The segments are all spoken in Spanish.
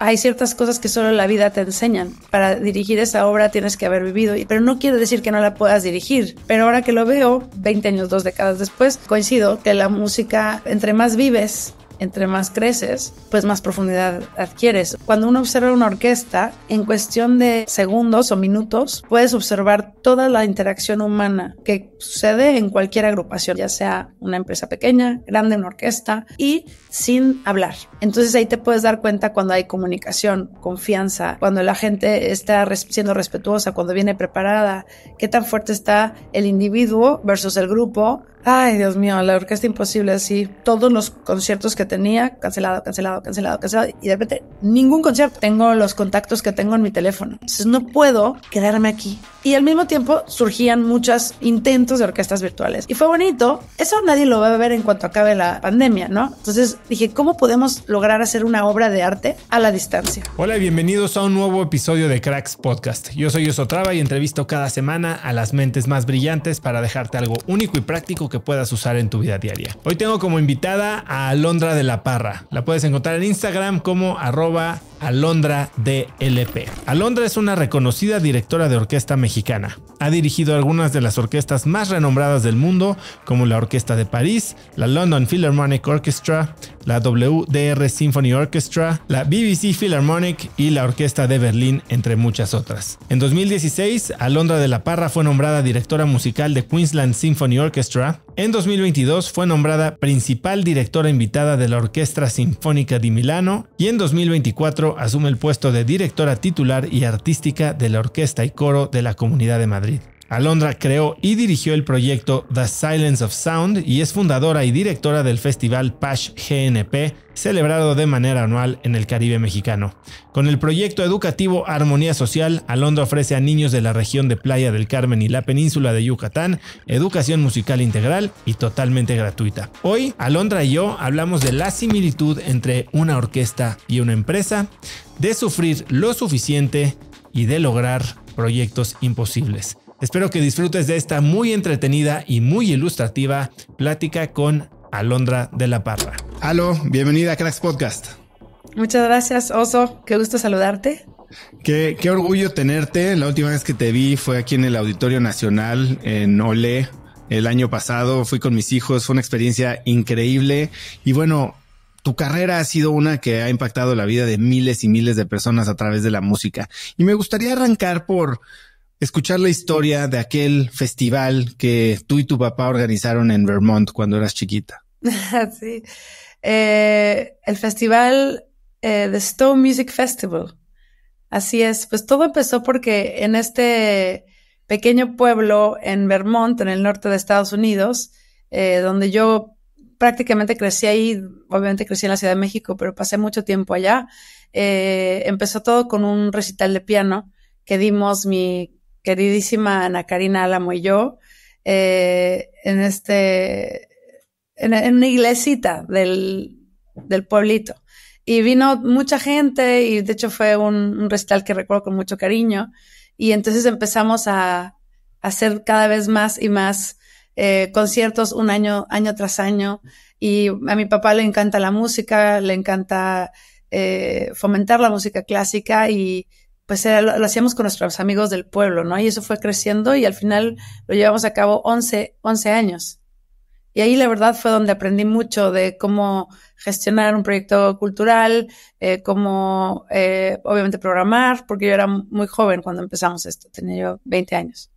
hay ciertas cosas que solo la vida te enseñan. Para dirigir esa obra tienes que haber vivido, pero no quiere decir que no la puedas dirigir. Pero ahora que lo veo, 20 años, 2 décadas después, coincido que la música, entre más vives, entre más creces, pues más profundidad adquieres. Cuando uno observa una orquesta, en cuestión de segundos o minutos, puedes observar toda la interacción humana que sucede en cualquier agrupación, ya sea una empresa pequeña, grande, una orquesta, y sin hablar. Entonces ahí te puedes dar cuenta cuando hay comunicación, confianza, cuando la gente está siendo respetuosa, cuando viene preparada, qué tan fuerte está el individuo versus el grupo. Ay, Dios mío, la Orquesta Imposible, así, todos los conciertos que tenía, cancelado, y de repente, ningún concierto. Tengo los contactos que tengo en mi teléfono. Entonces no puedo quedarme aquí. Y al mismo tiempo surgían muchos intentos de orquestas virtuales. Y fue bonito. Eso nadie lo va a ver en cuanto acabe la pandemia, ¿no? Entonces dije, ¿cómo podemos lograr hacer una obra de arte a la distancia? Hola y bienvenidos a un nuevo episodio de Cracks Podcast. Yo soy Osotrava y entrevisto cada semana a las mentes más brillantes para dejarte algo único y práctico que puedas usar en tu vida diaria. Hoy tengo como invitada a Alondra de la Parra. La puedes encontrar en Instagram como @AlondraDLP. Alondra es una reconocida directora de orquesta mexicana. Ha dirigido algunas de las orquestas más renombradas del mundo, como la Orquesta de París, la London Philharmonic Orchestra, la WDR Symphony Orchestra, la BBC Philharmonic y la Orquesta de Berlín, entre muchas otras. En 2016, Alondra de la Parra fue nombrada directora musical de Queensland Symphony Orchestra. En 2022 fue nombrada principal directora invitada de la Orquestra Sinfónica di Milano y en 2024 asume el puesto de directora titular y artística de la Orquesta y Coro de la Comunidad de Madrid. Alondra creó y dirigió el proyecto The Silence of Sound y es fundadora y directora del festival Pash GNP, celebrado de manera anual en el Caribe mexicano. Con el proyecto educativo Armonía Social, Alondra ofrece a niños de la región de Playa del Carmen y la península de Yucatán educación musical integral y totalmente gratuita. Hoy, Alondra y yo hablamos de la similitud entre una orquesta y una empresa, de sufrir lo suficiente y de lograr proyectos imposibles. Espero que disfrutes de esta muy entretenida y muy ilustrativa plática con Alondra de la Parra. Aló, bienvenida a Cracks Podcast. Muchas gracias, Oso. Qué gusto saludarte. Qué orgullo tenerte. La última vez que te vi fue aquí en el Auditorio Nacional en Olé el año pasado. Fui con mis hijos, fue una experiencia increíble. Y bueno, tu carrera ha sido una que ha impactado la vida de miles y miles de personas a través de la música. Y me gustaría arrancar por escuchar la historia de aquel festival que tú y tu papá organizaron en Vermont cuando eras chiquita. Sí. El festival The Stowe Music Festival. Así es. Pues todo empezó porque en este pequeño pueblo en Vermont, en el norte de Estados Unidos, donde yo prácticamente crecí ahí, obviamente crecí en la Ciudad de México, pero pasé mucho tiempo allá. Empezó todo con un recital de piano que dimos mi queridísima Ana Karina Álamo y yo, en una iglesita del pueblito. Y vino mucha gente y de hecho fue un recital que recuerdo con mucho cariño. Y entonces empezamos a hacer cada vez más y más conciertos año tras año. Y a mi papá le encanta la música, le encanta fomentar la música clásica y pues lo hacíamos con nuestros amigos del pueblo, ¿no? Y eso fue creciendo y al final lo llevamos a cabo 11 años. Y ahí la verdad fue donde aprendí mucho de cómo gestionar un proyecto cultural, cómo obviamente programar, porque yo era muy joven cuando empezamos esto, tenía yo 20 años.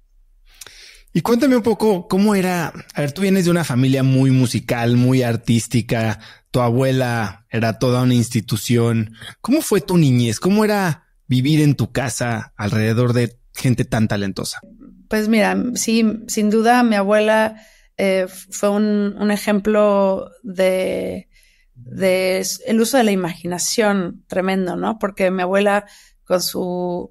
Y cuéntame un poco cómo era. A ver, tú vienes de una familia muy musical, muy artística, tu abuela era toda una institución. ¿Cómo fue tu niñez? ¿Cómo era vivir en tu casa alrededor de gente tan talentosa? Pues mira, sí, sin duda mi abuela fue un ejemplo de el uso de la imaginación tremendo, ¿no? Porque mi abuela con sus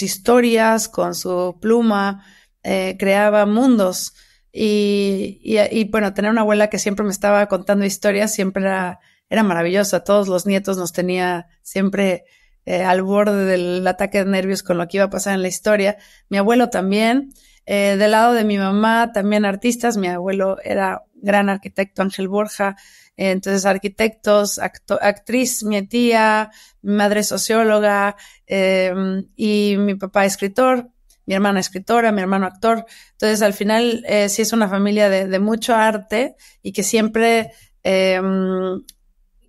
historias, con su pluma, creaba mundos y bueno, tener una abuela que siempre me estaba contando historias siempre era maravilloso. A todos los nietos nos tenía siempre al borde del ataque de nervios con lo que iba a pasar en la historia. Mi abuelo también. Del lado de mi mamá, también artistas. Mi abuelo era gran arquitecto Ángel Borja. Entonces, arquitectos, actriz, mi tía, mi madre socióloga, y mi papá escritor, mi hermana escritora, mi hermano actor. Entonces, al final, sí es una familia de mucho arte y que siempre,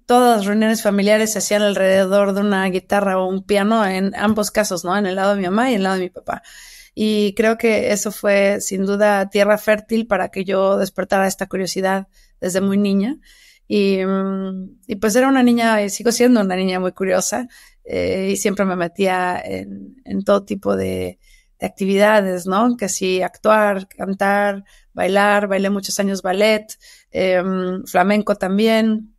todas las reuniones familiares se hacían alrededor de una guitarra o un piano en ambos casos, ¿no? En el lado de mi mamá y en el lado de mi papá. Y creo que eso fue, sin duda, tierra fértil para que yo despertara esta curiosidad desde muy niña. Y pues era una niña, y sigo siendo una niña muy curiosa, y siempre me metía en todo tipo de actividades, ¿no? Que sí, actuar, cantar, bailar, bailé muchos años ballet, flamenco también,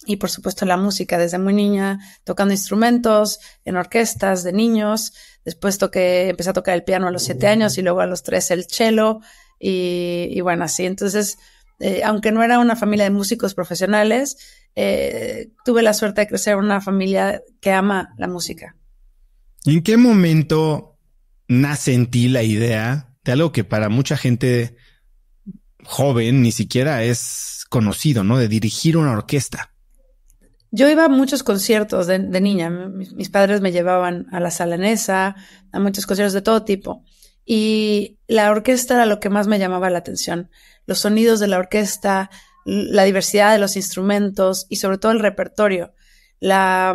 y por supuesto la música desde muy niña, tocando instrumentos, en orquestas de niños. Después empecé a tocar el piano a los 7 años y luego a los 3 el cello, y bueno, así. Entonces, aunque no era una familia de músicos profesionales, tuve la suerte de crecer en una familia que ama la música. ¿Y en qué momento nace en ti la idea de algo que para mucha gente joven ni siquiera es conocido, ¿no? De dirigir una orquesta. Yo iba a muchos conciertos de niña. Mis padres me llevaban a la Sala Nesa, a muchos conciertos de todo tipo. Y la orquesta era lo que más me llamaba la atención. Los sonidos de la orquesta, la diversidad de los instrumentos y sobre todo el repertorio. La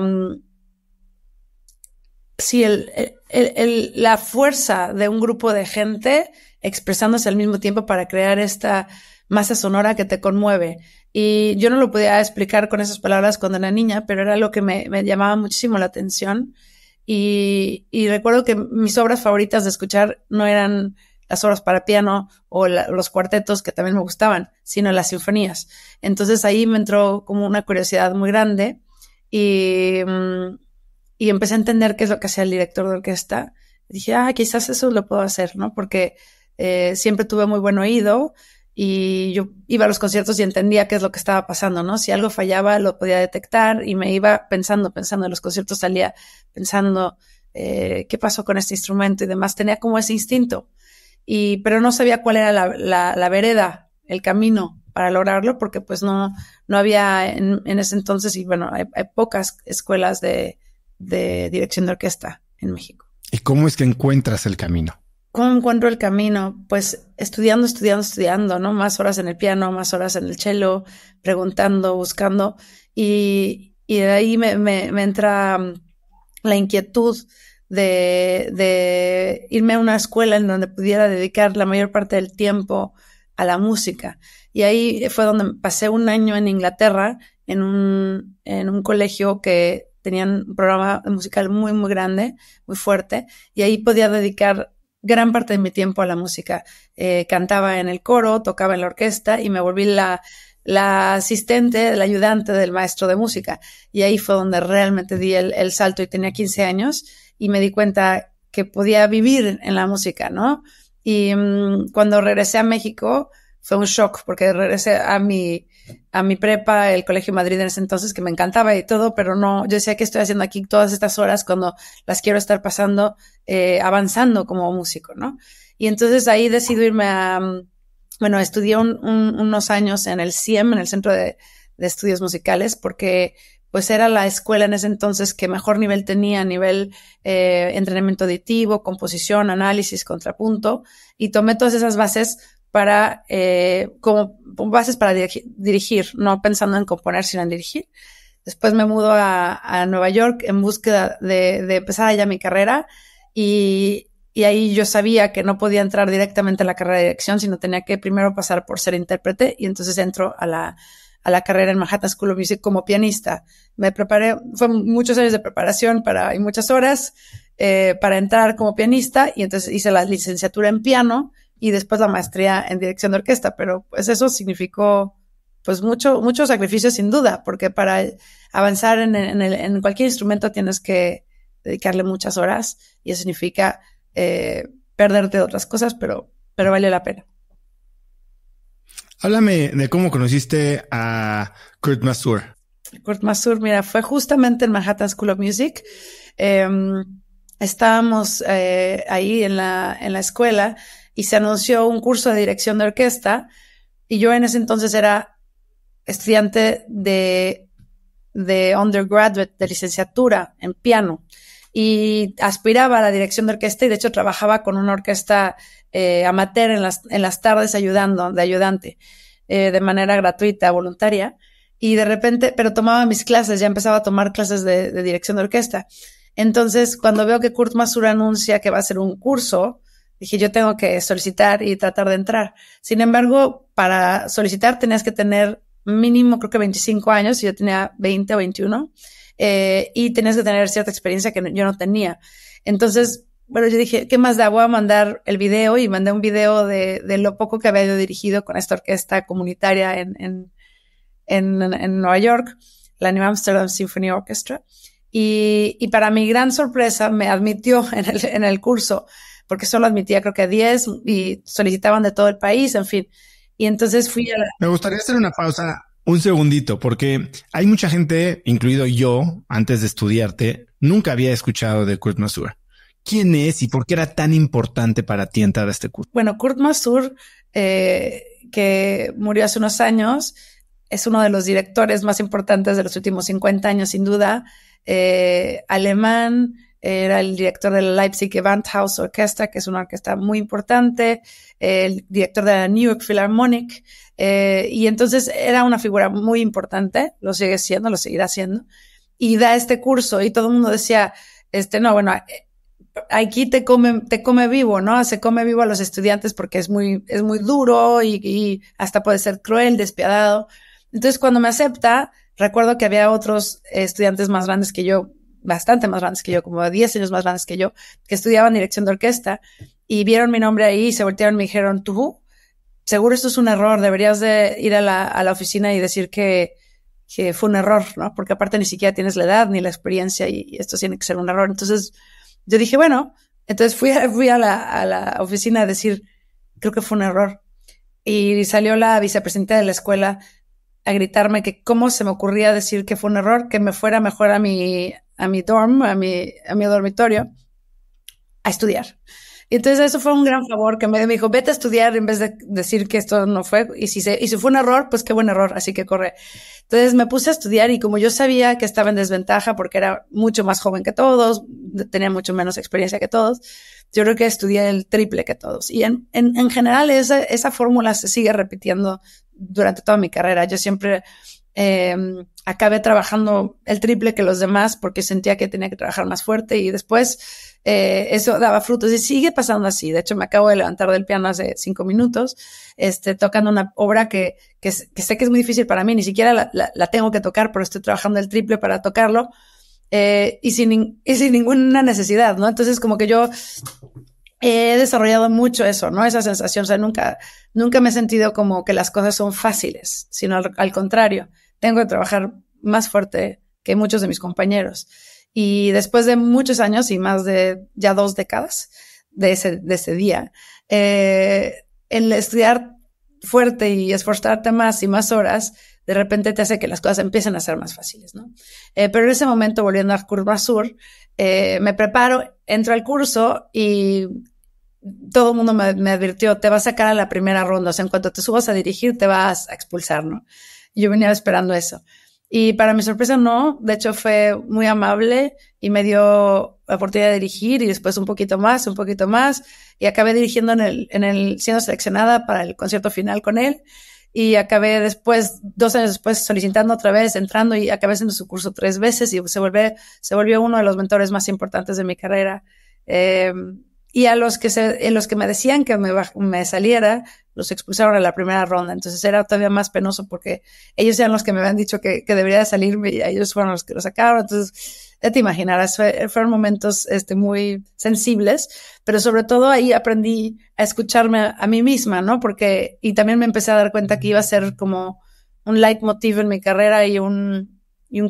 fuerza de un grupo de gente expresándose al mismo tiempo para crear esta masa sonora que te conmueve. Y yo no lo podía explicar con esas palabras cuando era niña, pero era algo que me llamaba muchísimo la atención. Y recuerdo que mis obras favoritas de escuchar no eran las obras para piano o los cuartetos, que también me gustaban, sino las sinfonías. Entonces ahí me entró como una curiosidad muy grande y empecé a entender qué es lo que hacía el director de orquesta. Y dije, quizás eso lo puedo hacer, ¿no? Porque siempre tuve muy buen oído y yo iba a los conciertos y entendía qué es lo que estaba pasando, ¿no? Si algo fallaba, lo podía detectar y me iba pensando, en los conciertos salía pensando qué pasó con este instrumento y demás. Tenía como ese instinto, pero no sabía cuál era la vereda, el camino para lograrlo, porque pues no había en ese entonces, y bueno, hay pocas escuelas de dirección de orquesta en México. ¿Y cómo es que encuentras el camino? ¿Cómo encuentro el camino? Pues estudiando, ¿no? Más horas en el piano, más horas en el cello, preguntando, buscando. Y de ahí me entra la inquietud de irme a una escuela en donde pudiera dedicar la mayor parte del tiempo a la música. Y ahí fue donde pasé un año en Inglaterra, en un colegio que tenían un programa musical muy, muy grande, muy fuerte, y ahí podía dedicar gran parte de mi tiempo a la música. Cantaba en el coro, tocaba en la orquesta y me volví la asistente, la ayudante del maestro de música. Y ahí fue donde realmente di el salto, y tenía 15 años y me di cuenta que podía vivir en la música, ¿no? Y cuando regresé a México fue un shock, porque regresé a mi prepa, el Colegio Madrid en ese entonces, que me encantaba y todo, pero no, yo decía, ¿qué estoy haciendo aquí todas estas horas cuando las quiero estar pasando, avanzando como músico, ¿no? Y entonces ahí decido irme estudié unos años en el CIEM, en el Centro de Estudios Musicales, porque pues era la escuela en ese entonces que mejor nivel tenía, a nivel entrenamiento auditivo, composición, análisis, contrapunto, y tomé todas esas bases como bases para dirigir, no pensando en componer, sino en dirigir. Después me mudo a Nueva York en búsqueda de empezar ya mi carrera, y ahí yo sabía que no podía entrar directamente a la carrera de dirección, sino tenía que primero pasar por ser intérprete, y entonces entro a la carrera en Manhattan School of Music como pianista. Me preparé, fue muchos años de preparación y muchas horas para entrar como pianista, y entonces hice la licenciatura en piano y después la maestría en dirección de orquesta, pero pues eso significó pues mucho sacrificio sin duda, porque para avanzar en cualquier instrumento tienes que dedicarle muchas horas, y eso significa perderte de otras cosas, pero vale la pena. Háblame de cómo conociste a Kurt Masur. Kurt Masur, mira, fue justamente en Manhattan School of Music. Estábamos ahí en la escuela y se anunció un curso de dirección de orquesta, Y yo en ese entonces era estudiante de undergraduate, de licenciatura en piano, y aspiraba a la dirección de orquesta, y de hecho trabajaba con una orquesta amateur en las tardes ayudando, de ayudante, de manera gratuita, voluntaria. Y de repente, pero tomaba mis clases, ya empezaba a tomar clases de dirección de orquesta. Entonces, cuando veo que Kurt Masur anuncia que va a hacer un curso, dije, yo tengo que solicitar y tratar de entrar. Sin embargo, para solicitar tenías que tener mínimo, creo que 25 años, y yo tenía 20 o 21, y tenías que tener cierta experiencia que yo no tenía. Entonces, bueno, yo dije, ¿qué más da? Voy a mandar el video, y mandé un video de lo poco que había yo dirigido con esta orquesta comunitaria en Nueva York, la New Amsterdam Symphony Orchestra, y para mi gran sorpresa me admitió en el curso, porque solo admitía creo que 10 y solicitaban de todo el país, en fin. Y entonces fui a la... Me gustaría hacer una pausa un segundito, porque hay mucha gente, incluido yo, antes de estudiarte, nunca había escuchado de Kurt Masur. ¿Quién es y por qué era tan importante para ti entrar a este curso? Bueno, Kurt Masur, que murió hace unos años, es uno de los directores más importantes de los últimos 50 años, sin duda. Alemán, era el director de la Leipzig Gewandhaus Orchestra, que es una orquesta muy importante, el director de la New York Philharmonic, y entonces era una figura muy importante, lo sigue siendo, lo seguirá siendo, y da este curso, y todo el mundo decía, no, bueno, aquí te come vivo, ¿no? Se come vivo a los estudiantes porque es muy duro y hasta puede ser cruel, despiadado. Entonces, cuando me acepta, recuerdo que había otros estudiantes más grandes que yo, bastante más grandes que yo, como 10 años más grandes que yo, que estudiaban dirección de orquesta, y vieron mi nombre ahí y se voltearon y me dijeron, tú, seguro esto es un error, deberías de ir a la oficina y decir que fue un error, ¿no? Porque aparte ni siquiera tienes la edad ni la experiencia y esto tiene que ser un error. Entonces, yo dije, bueno, entonces fui a la oficina a decir, creo que fue un error. Y salió la vicepresidenta de la escuela a gritarme que cómo se me ocurría decir que fue un error, que me fuera mejor a mi dorm, a mi dormitorio, a estudiar. Y entonces eso fue un gran favor que me dijo, vete a estudiar en vez de decir que esto no fue. Y si fue un error, pues qué buen error, así que corre. Entonces me puse a estudiar, y como yo sabía que estaba en desventaja porque era mucho más joven que todos, tenía mucho menos experiencia que todos, yo creo que estudié el triple que todos. Y en general esa fórmula se sigue repitiendo durante toda mi carrera. Yo siempre acabé trabajando el triple que los demás porque sentía que tenía que trabajar más fuerte, y después eso daba frutos y sigue pasando así. De hecho, me acabo de levantar del piano hace 5 minutos, tocando una obra que sé que es muy difícil para mí, ni siquiera la tengo que tocar, pero estoy trabajando el triple para tocarlo, y sin ninguna necesidad, ¿no? Entonces, como que yo he desarrollado mucho eso, ¿no? Esa sensación, o sea, nunca me he sentido como que las cosas son fáciles, sino al contrario, tengo que trabajar más fuerte que muchos de mis compañeros. Y después de muchos años y más de ya 2 décadas de ese día, el estudiar fuerte y esforzarte más y más horas, de repente te hace que las cosas empiecen a ser más fáciles, ¿no? Pero en ese momento, volviendo a Kurt Masur, me preparo, entro al curso y todo el mundo me advirtió, te vas a sacar a la primera ronda, o sea, en cuanto te subas a dirigir, te vas a expulsar, ¿no? Yo venía esperando eso. Y para mi sorpresa no, de hecho fue muy amable y me dio la oportunidad de dirigir, y después un poquito más, y acabé dirigiendo siendo seleccionada para el concierto final con él, y acabé después, 2 años después, solicitando otra vez, entrando, y acabé haciendo su curso 3 veces, y se volvió uno de los mentores más importantes de mi carrera. Y en los que me decían que me saliera, los expulsaron en la primera ronda. Entonces era todavía más penoso porque ellos eran los que me habían dicho que debería de salirme, y ellos fueron los que lo sacaron. Entonces, ya te imaginarás, fueron momentos muy sensibles, pero sobre todo ahí aprendí a escucharme a mí misma, ¿no? Y también me empecé a dar cuenta que iba a ser como un leitmotiv en mi carrera y un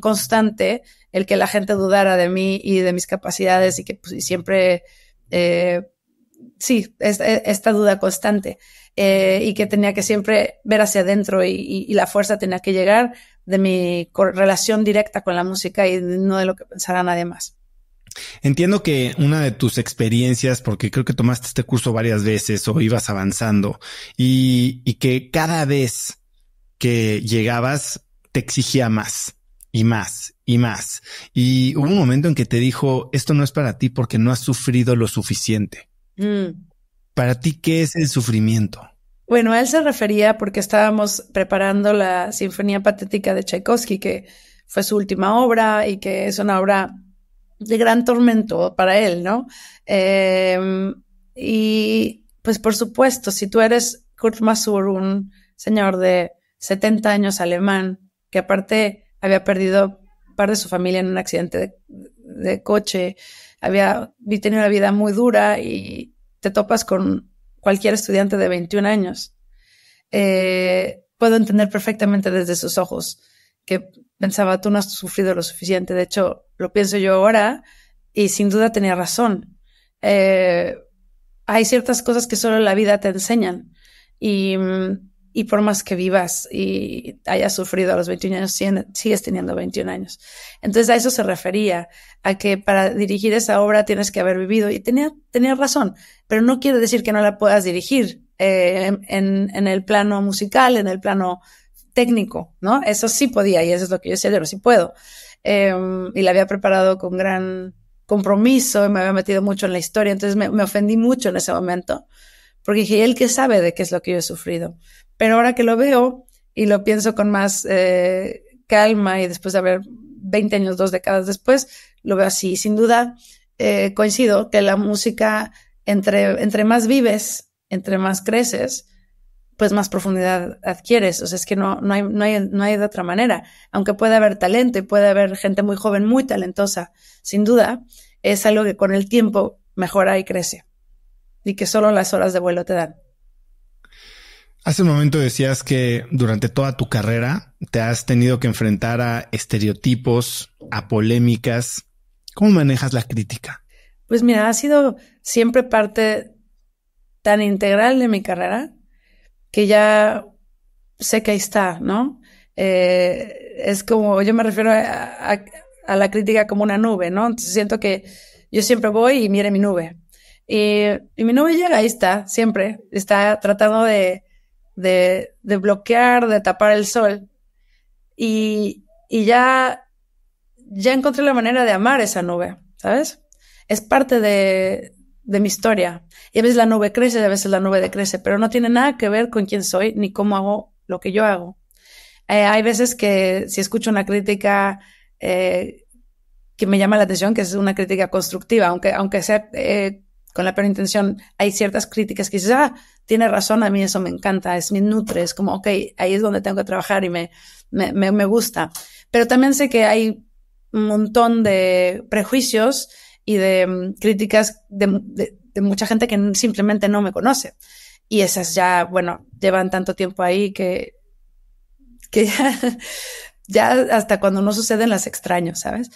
constante el que la gente dudara de mí y de mis capacidades, y que pues, y siempre... esta duda constante, y que tenía que siempre ver hacia adentro, y la fuerza tenía que llegar de mi relación directa con la música y no de lo que pensara nadie más. Entiendo que una de tus experiencias, porque creo que tomaste este curso varias veces o ibas avanzando y que cada vez que llegabas te exigía más y más y más. Y hubo un momento en que te dijo, esto no es para ti porque no has sufrido lo suficiente. Para ti, ¿qué es el sufrimiento? Bueno, a él se refería porque estábamos preparando la Sinfonía Patética de Tchaikovsky, que fue su última obra y que es una obra de gran tormento para él, ¿no? Y pues por supuesto, si tú eres Kurt Masur, un señor de 70 años alemán, que aparte había perdido parte de su familia en un accidente de coche, había tenido una vida muy dura y te topas con cualquier estudiante de 21 años. Puedo entender perfectamente desde sus ojos que pensaba, tú no has sufrido lo suficiente. De hecho, lo pienso yo ahora y sin duda tenía razón. Hay ciertas cosas que solo la vida te enseñan y por más que vivas y hayas sufrido a los 21 años, sigues teniendo 21 años. Entonces a eso se refería, a que para dirigir esa obra tienes que haber vivido y tenía razón, pero no quiere decir que no la puedas dirigir en el plano musical, en el plano técnico, ¿no? Eso sí podía y eso es lo que yo decía, yo sí puedo. Y la había preparado con gran compromiso y me había metido mucho en la historia, entonces me ofendí mucho en ese momento, porque dije, ¿él qué sabe de qué es lo que yo he sufrido? Pero ahora que lo veo y lo pienso con más calma y después de haber 20 años, 2 décadas después, lo veo así. Sin duda, coincido que la música, entre más vives, entre más creces, pues más profundidad adquieres. O sea, es que no hay de otra manera. Aunque puede haber talento y puede haber gente muy joven, muy talentosa, sin duda, es algo que con el tiempo mejora y crece. Y que solo las horas de vuelo te dan. Hace un momento decías que durante toda tu carrera te has tenido que enfrentar a estereotipos, a polémicas. ¿Cómo manejas la crítica? Pues mira, ha sido siempre parte tan integral de mi carrera que ya sé que ahí está, ¿no? Es como, yo me refiero a la crítica como una nube, ¿no? Entonces siento que yo siempre voy y mire mi nube. Y mi nube llega, ahí está, siempre. Está tratando de bloquear, de tapar el sol. Y ya encontré la manera de amar esa nube, ¿sabes? Es parte de mi historia. Y a veces la nube crece, y a veces la nube decrece, pero no tiene nada que ver con quién soy ni cómo hago lo que yo hago. Hay veces que si escucho una crítica que me llama la atención, que es una crítica constructiva, aunque sea con la peor intención, hay ciertas críticas que dices, tiene razón, a mí eso me encanta, me nutre, es como, ok, ahí es donde tengo que trabajar y me gusta. Pero también sé que hay un montón de prejuicios y de críticas de mucha gente que simplemente no me conoce. Y esas ya, bueno, llevan tanto tiempo ahí que ya hasta cuando no suceden las extraño, ¿sabes?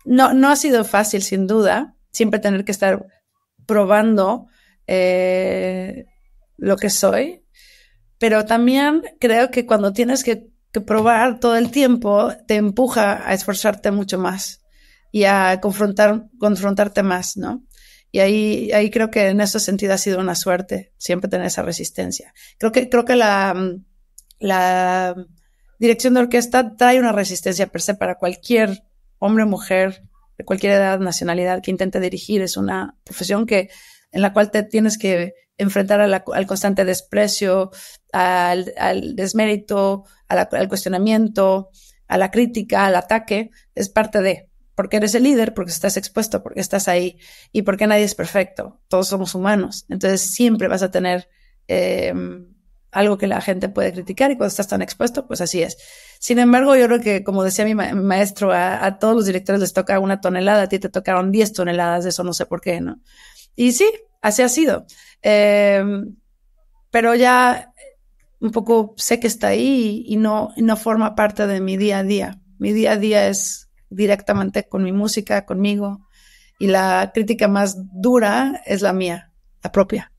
No ha sido fácil, sin duda, siempre tener que estar probando lo que soy, pero también creo que cuando tienes que probar todo el tiempo, te empuja a esforzarte mucho más y a confrontarte más, ¿no? Y ahí creo que en ese sentido ha sido una suerte, siempre tener esa resistencia. Creo que la dirección de orquesta trae una resistencia per se para cualquier hombre o mujer de cualquier edad, nacionalidad que intente dirigir. Es una profesión en la cual te tienes que enfrentar al constante desprecio, al desmérito, al cuestionamiento, a la crítica, al ataque. Es parte porque eres el líder, porque estás expuesto, porque estás ahí y porque nadie es perfecto. Todos somos humanos. Entonces siempre vas a tener algo que la gente puede criticar y cuando estás tan expuesto, pues así es. Sin embargo, yo creo que, como decía mi maestro, a todos los directores les toca 1 tonelada, a ti te tocaron 10 toneladas, de eso no sé por qué, ¿no? Y sí, así ha sido. Pero ya un poco sé que está ahí y no forma parte de mi día a día. Mi día a día es directamente con mi música, conmigo, y la crítica más dura es la mía, la propia.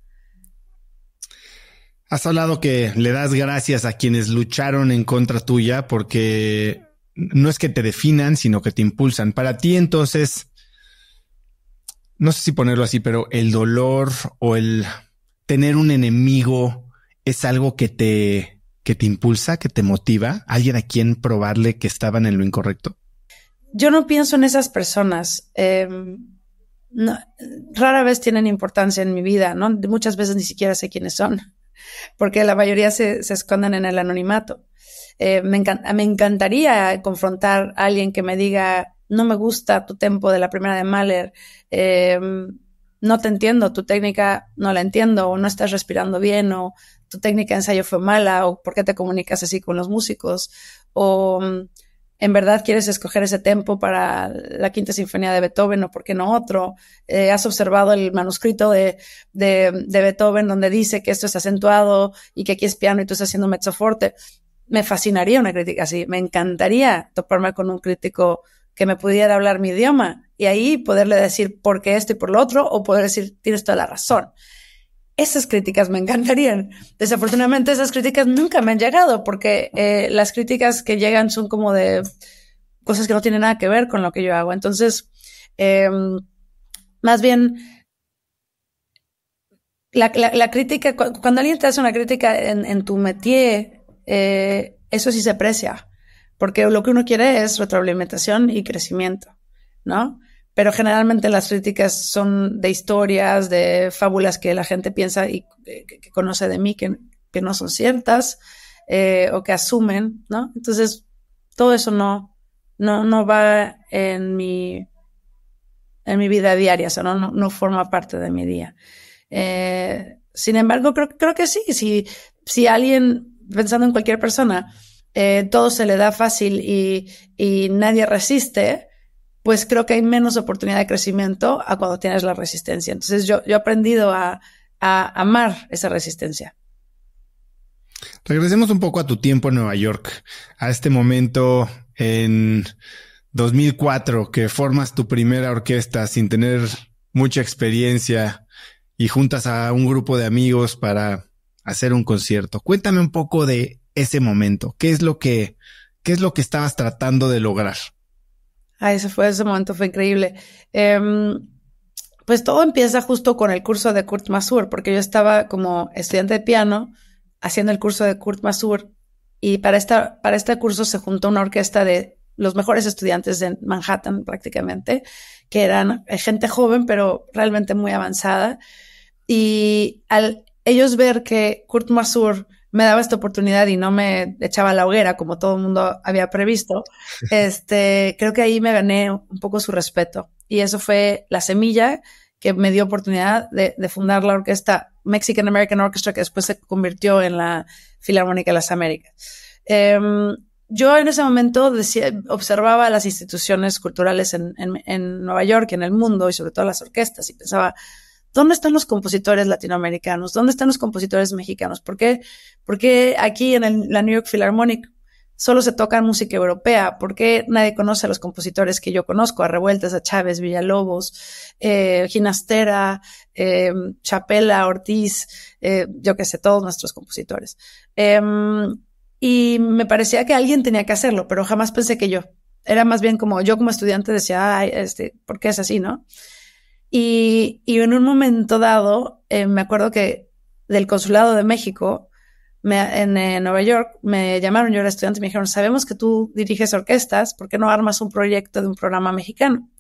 Has hablado que le das gracias a quienes lucharon en contra tuya porque no es que te definan, sino que te impulsan. Para ti, entonces, no sé si ponerlo así, pero el dolor o el tener un enemigo es algo que te impulsa, que te motiva, alguien a quien probarle que estaban en lo incorrecto. Yo no pienso en esas personas. No, rara vez tienen importancia en mi vida, ¿no? Muchas veces ni siquiera sé quiénes son, porque la mayoría se esconden en el anonimato. Me encantaría confrontar a alguien que me diga, no me gusta tu tempo de la primera de Mahler, no te entiendo, tu técnica no la entiendo, o no estás respirando bien, o tu técnica de ensayo fue mala, o por qué te comunicas así con los músicos, o en verdad quieres escoger ese tempo para la Quinta Sinfonía de Beethoven, o por qué no otro. Has observado el manuscrito de Beethoven donde dice que esto es acentuado y que aquí es piano y tú estás haciendo mezzoforte. Me fascinaría una crítica así, me encantaría toparme con un crítico que me pudiera hablar mi idioma y ahí poderle decir por qué esto y por lo otro, o poder decir, tienes toda la razón. Esas críticas me encantarían. Desafortunadamente esas críticas nunca me han llegado, porque las críticas que llegan son como de cosas que no tienen nada que ver con lo que yo hago. Entonces, más bien, la crítica, cuando alguien te hace una crítica en tu métier, eso sí se aprecia, porque lo que uno quiere es retroalimentación y crecimiento, ¿no? Pero generalmente las críticas son de historias, de fábulas que la gente piensa y que conoce de mí, que no son ciertas, o que asumen, ¿no? Entonces, todo eso no va en mi vida diaria, o sea, no forma parte de mi día. Sin embargo, creo que sí, si alguien, pensando en cualquier persona, todo se le da fácil y nadie resiste, pues creo que hay menos oportunidad de crecimiento a cuando tienes la resistencia. Entonces yo he aprendido a amar esa resistencia. Regresemos un poco a tu tiempo en Nueva York, a este momento en 2004 que formas tu primera orquesta sin tener mucha experiencia y juntas a un grupo de amigos para hacer un concierto. Cuéntame un poco de ese momento. ¿Qué es lo que estabas tratando de lograr? Ese momento fue increíble. Pues todo empieza justo con el curso de Kurt Masur, porque yo estaba como estudiante de piano haciendo el curso de Kurt Masur, y para este curso se juntó una orquesta de los mejores estudiantes de Manhattan prácticamente, que eran gente joven pero realmente muy avanzada, y al ellos ver que Kurt Masur me daba esta oportunidad y no me echaba a la hoguera como todo el mundo había previsto, creo que ahí me gané un poco su respeto. Y eso fue la semilla que me dio oportunidad de fundar la orquesta Mexican American Orchestra, que después se convirtió en la Filarmónica de las Américas. Yo en ese momento observaba las instituciones culturales en Nueva York y en el mundo, y sobre todo las orquestas, y pensaba, ¿dónde están los compositores latinoamericanos? ¿Dónde están los compositores mexicanos? ¿Por qué aquí en la New York Philharmonic solo se toca música europea? ¿Por qué nadie conoce a los compositores que yo conozco? A Revueltas, a Chávez, Villalobos, Ginastera, Chapela, Ortiz, yo qué sé, todos nuestros compositores. Y me parecía que alguien tenía que hacerlo, pero jamás pensé que yo. Era más bien como yo como estudiante decía, ¿por qué es así, no? Y en un momento dado, me acuerdo que del Consulado de México, en Nueva York, me llamaron, yo era estudiante, y me dijeron, sabemos que tú diriges orquestas, ¿por qué no armas un proyecto de un programa mexicano?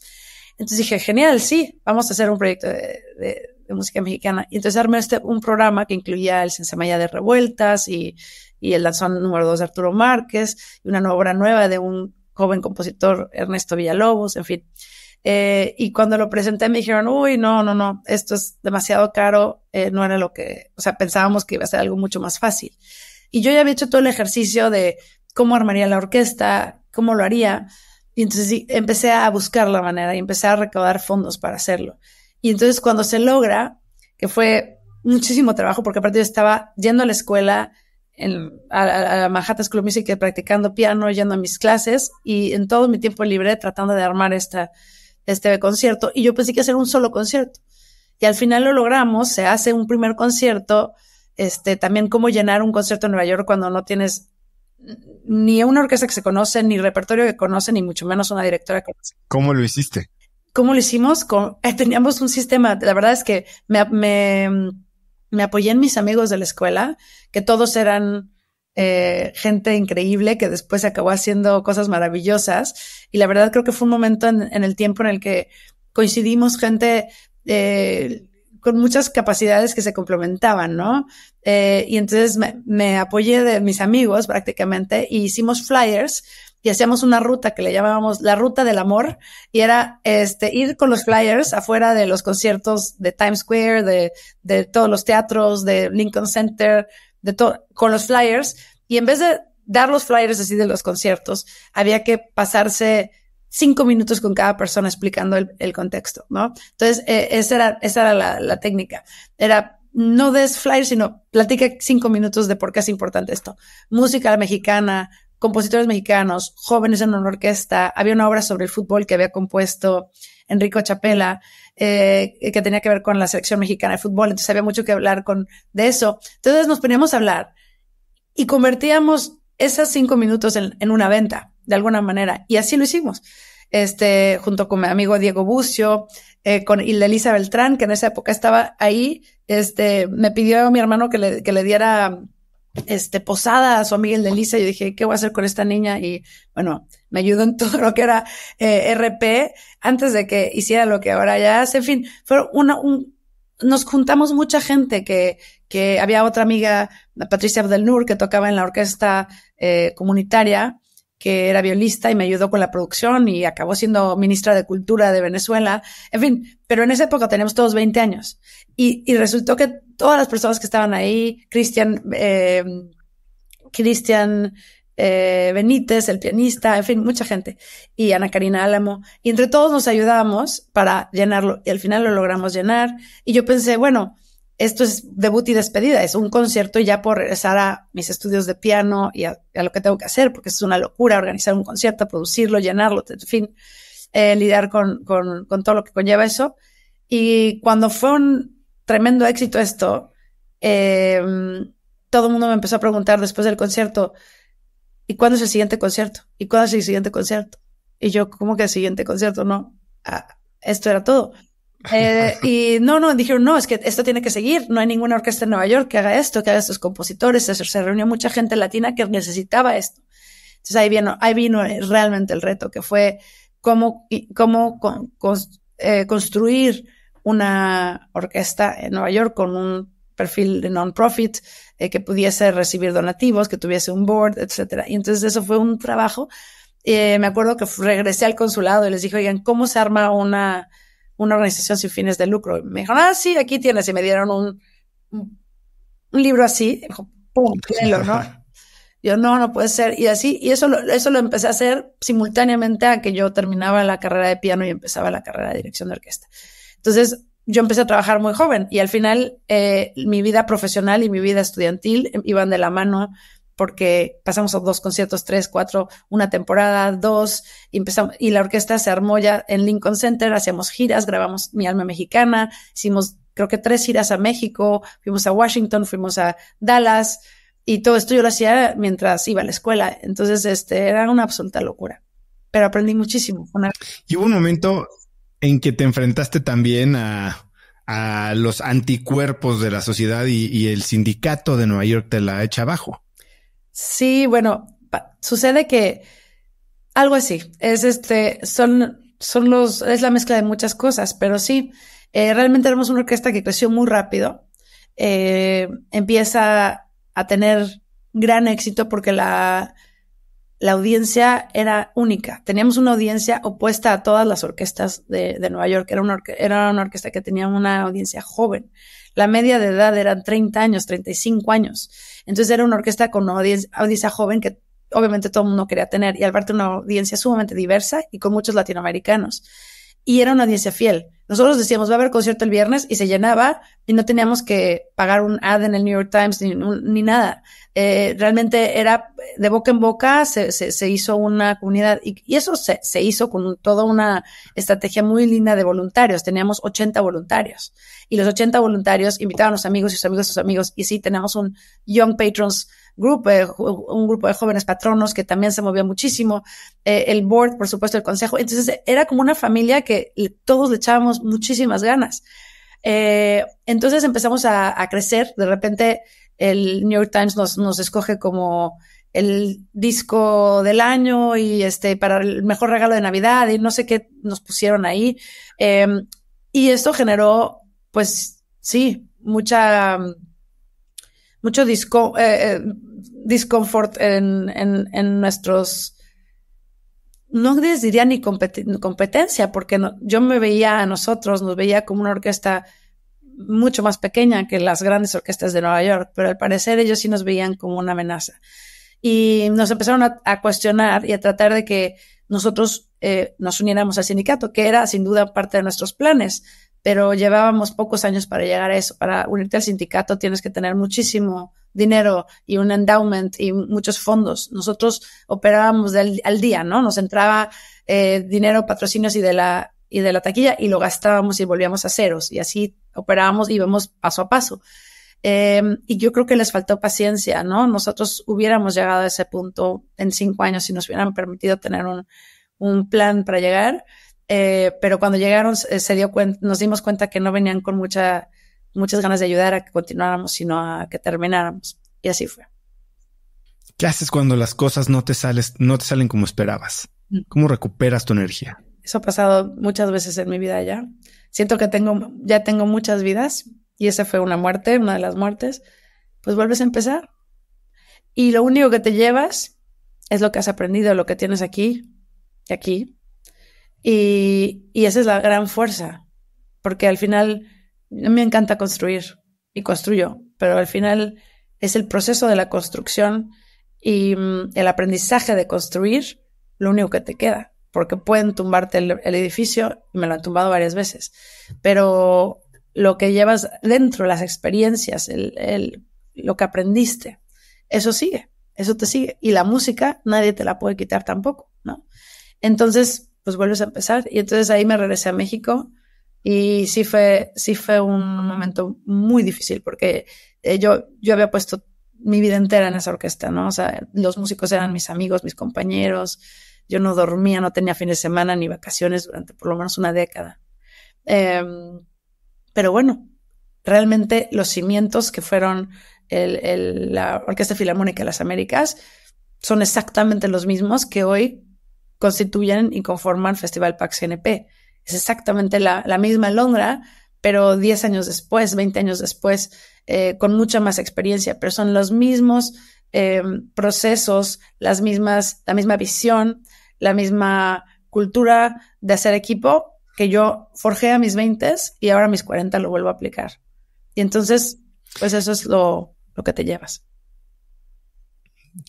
Entonces dije, genial, sí, vamos a hacer un proyecto de música mexicana. Y entonces armé un programa que incluía el Sensamaya de Revueltas y el danzón número 2 de Arturo Márquez, y una obra nueva de un joven compositor, Ernesto Villalobos, en fin. Y cuando lo presenté me dijeron, uy, no, esto es demasiado caro, no era lo que, o sea, pensábamos que iba a ser algo mucho más fácil. Y yo ya había hecho todo el ejercicio de cómo armaría la orquesta, cómo lo haría, y entonces sí, empecé a buscar la manera y empecé a recaudar fondos para hacerlo. Y entonces cuando se logra, que fue muchísimo trabajo, porque aparte yo estaba yendo a la escuela, a Manhattan School of Music, practicando piano, yendo a mis clases, y en todo mi tiempo libre tratando de armar este concierto, y yo pensé que hacer un solo concierto, y al final lo logramos. Se hace un primer concierto, también cómo llenar un concierto en Nueva York cuando no tienes ni una orquesta que se conoce, ni repertorio que conoce, ni mucho menos una directora que conoce. ¿Cómo lo hiciste? ¿Cómo lo hicimos? Teníamos un sistema, la verdad es que me apoyé en mis amigos de la escuela, que todos eran gente increíble, que después acabó haciendo cosas maravillosas. Y la verdad creo que fue un momento en el tiempo en el que coincidimos gente con muchas capacidades que se complementaban, ¿no? Y entonces me apoyé de mis amigos prácticamente y hicimos flyers y hacíamos una ruta que le llamábamos la ruta del amor, y era ir con los flyers afuera de los conciertos de Times Square, de todos los teatros, de Lincoln Center, de todo, con los flyers, y en vez de dar los flyers así de los conciertos, había que pasarse 5 minutos con cada persona explicando el contexto, ¿no? Entonces, esa era la técnica. Era, no des flyers, sino platica 5 minutos de por qué es importante esto. Música mexicana, compositores mexicanos, jóvenes en una orquesta. Había una obra sobre el fútbol que había compuesto Enrico Chapela, que tenía que ver con la selección mexicana de fútbol. Entonces había mucho que hablar de eso. Entonces nos poníamos a hablar y convertíamos esos 5 minutos en una venta, de alguna manera. Y así lo hicimos. Junto con mi amigo Diego Bucio, con Hilda Elisa Beltrán, que en esa época estaba ahí, me pidió a mi hermano que le diera posada a su amiga Hilda Elisa. Yo dije, ¿qué voy a hacer con esta niña? Y bueno, me ayudó en todo lo que era RP antes de que hiciera lo que ahora ya hace. En fin, fue nos juntamos mucha gente que había otra amiga, Patricia Abdelnour, que tocaba en la orquesta comunitaria, que era violista y me ayudó con la producción y acabó siendo ministra de Cultura de Venezuela. En fin, pero en esa época teníamos todos 20 años. Y resultó que todas las personas que estaban ahí, Cristian Benítez, el pianista, en fin, mucha gente, y Ana Karina Álamo, y entre todos nos ayudábamos para llenarlo, y al final lo logramos llenar. Y yo pensé, bueno, esto es debut y despedida, es un concierto y ya puedo regresar a mis estudios de piano y a lo que tengo que hacer, porque es una locura organizar un concierto, producirlo, llenarlo, en fin, lidiar con todo lo que conlleva eso. Y cuando fue un tremendo éxito esto, todo el mundo me empezó a preguntar después del concierto, ¿y cuándo es el siguiente concierto? ¿Y cuándo es el siguiente concierto? Y yo, ¿cómo que el siguiente concierto? No, esto era todo. Y dijeron, no, es que esto tiene que seguir. No hay ninguna orquesta en Nueva York que haga esto, que haga estos compositores. Se reunió mucha gente latina que necesitaba esto. Entonces ahí vino realmente el reto, que fue cómo construir una orquesta en Nueva York con un perfil de non-profit, que pudiese recibir donativos, que tuviese un board, etcétera. Y entonces eso fue un trabajo. Me acuerdo que regresé al consulado y les dije, oigan, ¿cómo se arma una organización sin fines de lucro? Y me dijeron, sí, aquí tienes. Y me dieron un libro así. Me dijo, pum, léelo, ¿no? Yo, no puede ser. Y así, y eso lo empecé a hacer simultáneamente a que yo terminaba la carrera de piano y empezaba la carrera de dirección de orquesta. Entonces, yo empecé a trabajar muy joven y al final mi vida profesional y mi vida estudiantil iban de la mano, porque pasamos a 2 conciertos, 3, 4, una temporada, 2, y empezamos, y la orquesta se armó ya en Lincoln Center, hacíamos giras, grabamos Mi Alma Mexicana, hicimos creo que 3 giras a México, fuimos a Washington, fuimos a Dallas, y todo esto yo lo hacía mientras iba a la escuela. Entonces era una absoluta locura, pero aprendí muchísimo. Y hubo un momento en que te enfrentaste también a los anticuerpos de la sociedad y el sindicato de Nueva York te la echa abajo. Sí, bueno, sucede que algo así es es la mezcla de muchas cosas, pero sí, realmente éramos una orquesta que creció muy rápido, empieza a tener gran éxito porque la audiencia era única. Teníamos una audiencia opuesta a todas las orquestas de Nueva York. Era una orquesta que tenía una audiencia joven. La media de edad eran 30 años, 35 años. Entonces era una orquesta con una audiencia joven que obviamente todo el mundo quería tener, y aparte una audiencia sumamente diversa y con muchos latinoamericanos. Y era una audiencia fiel. Nosotros decíamos, va a haber concierto el viernes, y se llenaba y no teníamos que pagar un ad en el New York Times ni nada. Realmente era de boca en boca, se hizo una comunidad, y eso se hizo con toda una estrategia muy linda de voluntarios. Teníamos 80 voluntarios, y los 80 voluntarios invitaban a los amigos y sus amigos y sus amigos, y sí, tenemos un Young Patrons group, un grupo de jóvenes patronos que también se movía muchísimo, el board, por supuesto, el consejo. Entonces era como una familia que todos le echábamos muchísimas ganas. Entonces empezamos a crecer. De repente el New York Times nos escoge como el disco del año y para el mejor regalo de Navidad y no sé qué nos pusieron ahí. Y esto generó, pues sí, mucho discomfort en nuestros, no les diría ni competencia, porque yo me veía a nosotros, nos veía como una orquesta mucho más pequeña que las grandes orquestas de Nueva York, pero al parecer ellos sí nos veían como una amenaza. Y nos empezaron a cuestionar y a tratar de que nosotros nos uniéramos al sindicato, que era sin duda parte de nuestros planes, pero llevábamos pocos años para llegar a eso. Para unirte al sindicato tienes que tener muchísimo dinero y un endowment y muchos fondos. Nosotros operábamos al día, ¿no? Nos entraba dinero, patrocinios y de la taquilla y lo gastábamos y volvíamos a ceros. Y así operábamos y íbamos paso a paso. Y yo creo que les faltó paciencia, ¿no? Nosotros hubiéramos llegado a ese punto en 5 años si nos hubieran permitido tener un plan para llegar. Pero cuando llegaron nos dimos cuenta que no venían con muchas ganas de ayudar a que continuáramos, sino a que termináramos. Y así fue. ¿Qué haces cuando las cosas no te salen como esperabas? ¿Cómo recuperas tu energía? Eso ha pasado muchas veces en mi vida ya. Siento que ya tengo muchas vidas y esa fue una de las muertes. Pues vuelves a empezar. Y lo único que te llevas es lo que has aprendido, lo que tienes aquí y aquí. Y esa es la gran fuerza, porque al final a mí me encanta construir y construyo, pero al final es el proceso de la construcción y el aprendizaje de construir lo único que te queda, porque pueden tumbarte el edificio, y me lo han tumbado varias veces, pero lo que llevas dentro, las experiencias, lo que aprendiste, eso te sigue, y la música nadie te la puede quitar tampoco, ¿no? Entonces pues vuelves a empezar. Y entonces ahí me regresé a México y sí fue un momento muy difícil porque yo había puesto mi vida entera en esa orquesta, ¿no? O sea, los músicos eran mis amigos, mis compañeros. Yo no dormía, no tenía fin de semana ni vacaciones durante por lo menos una década. Pero bueno, realmente los cimientos que fueron la Orquesta Filarmónica de las Américas son exactamente los mismos que hoy constituyen y conforman Festival Pax GNP. Es exactamente la misma Londra, pero 10 años después, 20 años después, con mucha más experiencia, pero son los mismos procesos, la misma visión, la misma cultura de hacer equipo que yo forjé a mis 20s y ahora a mis 40 lo vuelvo a aplicar. Y entonces, pues eso es lo que te llevas.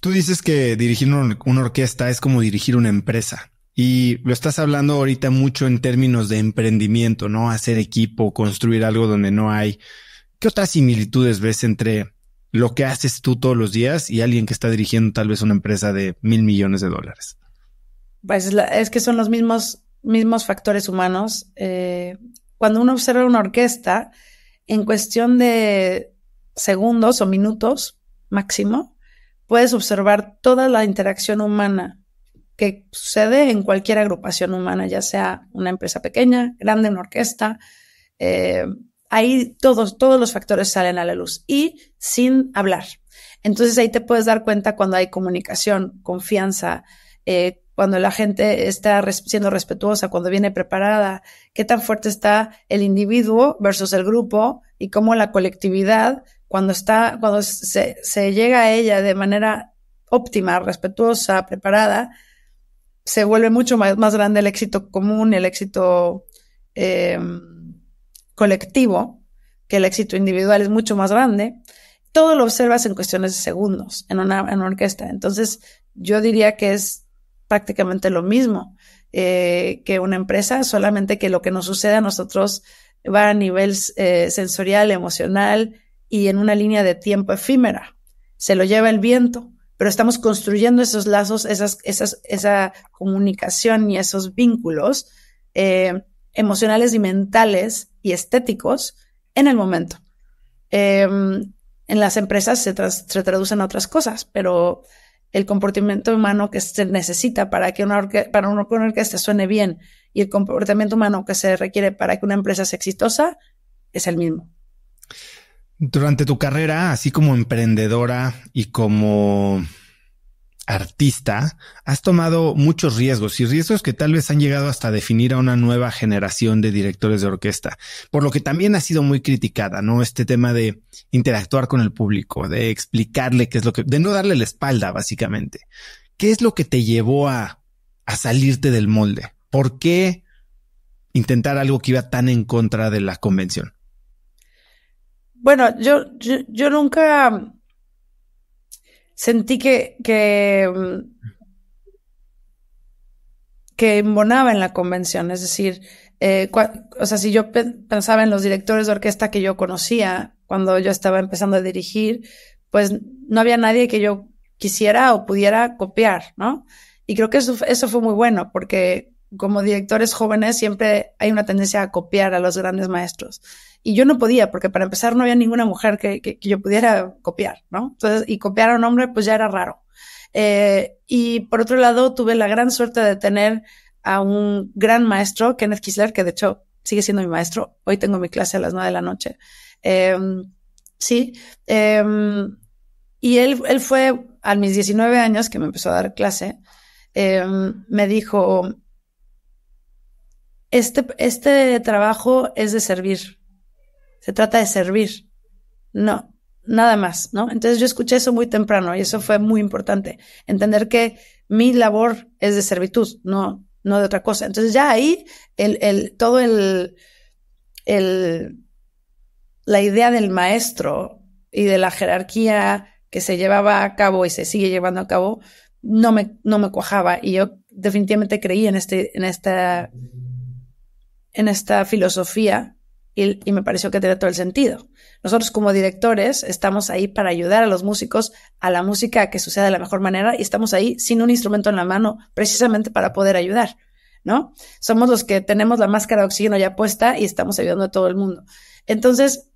Tú dices que dirigir una orquesta es como dirigir una empresa y lo estás hablando ahorita mucho en términos de emprendimiento, ¿no? Hacer equipo, construir algo donde no hay. ¿Qué otras similitudes ves entre lo que haces tú todos los días y alguien que está dirigiendo tal vez una empresa de $1,000 millones? Pues es que son los mismos factores humanos. Cuando uno observa una orquesta, en cuestión de segundos o minutos máximo, puedes observar toda la interacción humana que sucede en cualquier agrupación humana, ya sea una empresa pequeña, grande, una orquesta. Ahí todos los factores salen a la luz y sin hablar. Entonces ahí te puedes dar cuenta cuando hay comunicación, confianza, cuando la gente está siendo respetuosa, cuando viene preparada, qué tan fuerte está el individuo versus el grupo y cómo la colectividad, cuando se llega a ella de manera óptima, respetuosa, preparada, se vuelve mucho más grande el éxito común, el éxito colectivo, que el éxito individual es mucho más grande. Todo lo observas en cuestiones de segundos en una orquesta. Entonces, yo diría que es prácticamente lo mismo que una empresa, solamente que lo que nos sucede a nosotros va a nivel sensorial, emocional y en una línea de tiempo efímera. Se lo lleva el viento, pero estamos construyendo esos lazos, esa comunicación y esos vínculos emocionales y mentales y estéticos en el momento. en las empresas se traducen a otras cosas, pero el comportamiento humano que se necesita para que una orquesta suene bien y el comportamiento humano que se requiere para que una empresa sea exitosa es el mismo. Durante tu carrera, así como emprendedora y como artista, has tomado muchos riesgos y riesgos que tal vez han llegado hasta definir a una nueva generación de directores de orquesta, por lo que también ha sido muy criticada, ¿no? Este tema de interactuar con el público, de explicarle qué es lo que, de no darle la espalda, básicamente. ¿Qué es lo que te llevó a salirte del molde? ¿Por qué intentar algo que iba tan en contra de la convención? Bueno, yo nunca sentí que embonaba en la convención. Es decir, o sea, si yo pensaba en los directores de orquesta que yo conocía cuando yo estaba empezando a dirigir, pues no había nadie que yo quisiera o pudiera copiar, ¿no? Y creo que eso fue muy bueno, porque como directores jóvenes siempre hay una tendencia a copiar a los grandes maestros. Y yo no podía, porque para empezar no había ninguna mujer que yo pudiera copiar, ¿no? Entonces, y copiar a un hombre pues ya era raro. Y por otro lado, tuve la gran suerte de tener a un gran maestro, Kenneth Kisler, que de hecho sigue siendo mi maestro. Hoy tengo mi clase a las 9 de la noche. Sí. Y él fue a mis 19 años que me empezó a dar clase. Me dijo, este trabajo es de servir. Se trata de servir. No, nada más, ¿no? Entonces yo escuché eso muy temprano y eso fue muy importante. Entender que mi labor es de servitud, no de otra cosa. Entonces ya ahí la idea del maestro y de la jerarquía que se llevaba a cabo y se sigue llevando a cabo no me cuajaba, y yo definitivamente creí en esta filosofía. Y me pareció que tenía todo el sentido. Nosotros como directores estamos ahí para ayudar a los músicos a la música a que suceda de la mejor manera, y estamos ahí sin un instrumento en la mano precisamente para poder ayudar, ¿no? Somos los que tenemos la máscara de oxígeno ya puesta y estamos ayudando a todo el mundo. Entonces,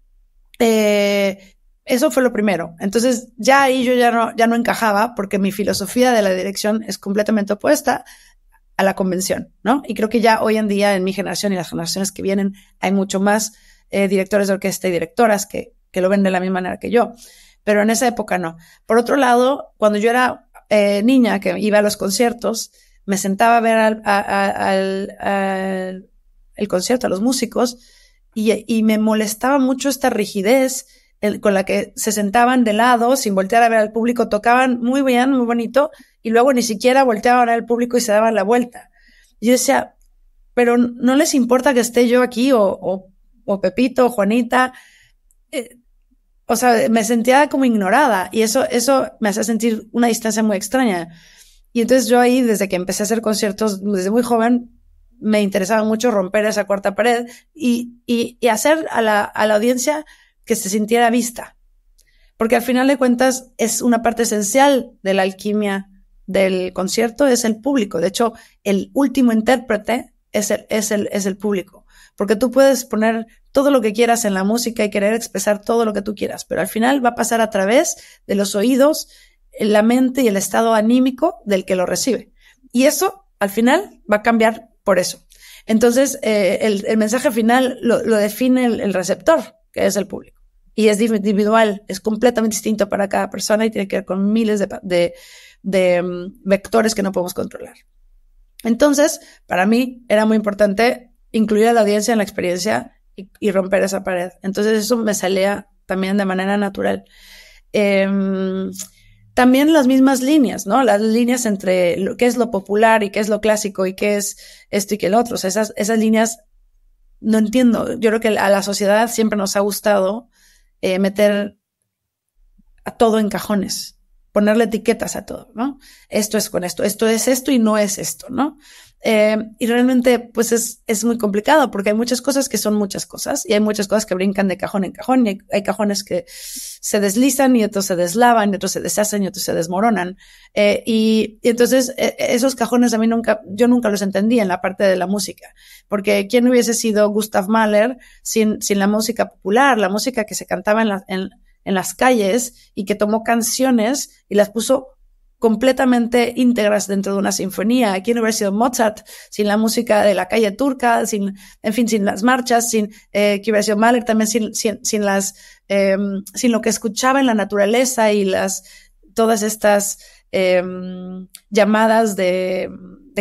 eso fue lo primero. Entonces, ya ahí yo ya no encajaba, porque mi filosofía de la dirección es completamente opuesta a la convención, ¿no? Y creo que ya hoy en día en mi generación y las generaciones que vienen hay mucho más directores de orquesta y directoras que lo ven de la misma manera que yo, pero en esa época no. Por otro lado, cuando yo era niña que iba a los conciertos, me sentaba a ver el concierto, a los músicos, y me molestaba mucho esta rigidez con la que se sentaban de lado sin voltear a ver al público, tocaban muy bien, muy bonito, y luego ni siquiera volteaban al público y se daban la vuelta. Y yo decía, pero no les importa que esté yo aquí o Pepito o Juanita. O sea, me sentía como ignorada, y eso me hacía sentir una distancia muy extraña. Y entonces yo ahí, desde que empecé a hacer conciertos desde muy joven, me interesaba mucho romper esa cuarta pared y hacer a la audiencia que se sintiera vista. Porque al final de cuentas es una parte esencial de la alquimia del concierto, es el público. De hecho, el último intérprete es el público. Porque tú puedes poner todo lo que quieras en la música y querer expresar todo lo que tú quieras, pero al final va a pasar a través de los oídos, la mente y el estado anímico del que lo recibe. Y eso, al final, va a cambiar por eso. Entonces, el mensaje final lo define el receptor, que es el público. Y es individual, es completamente distinto para cada persona y tiene que ver con miles de vectores que no podemos controlar. Entonces, para mí era muy importante incluir a la audiencia en la experiencia y romper esa pared. Entonces eso me salía también de manera natural. También las mismas líneas, ¿no? Las líneas entre qué es lo popular y qué es lo clásico y qué es esto y qué el otro. O sea, esas líneas no entiendo. Yo creo que a la sociedad siempre nos ha gustado meter a todo en cajones, ponerle etiquetas a todo, ¿no? Esto es con esto es esto y no es esto, ¿no? Y realmente pues es muy complicado, porque hay muchas cosas que son muchas cosas y hay muchas cosas que brincan de cajón en cajón, y hay cajones que se deslizan y otros se deslavan y otros se deshacen y otros se desmoronan, y entonces esos cajones a mí yo nunca los entendí en la parte de la música, porque ¿quién hubiese sido Gustav Mahler sin la música popular, la música que se cantaba en en las calles y que tomó canciones y las puso completamente íntegras dentro de una sinfonía. ¿Quién hubiera sido Mozart sin la música de la calle turca, sin las marchas, que hubiera sido Mahler también sin lo que escuchaba en la naturaleza y todas estas llamadas de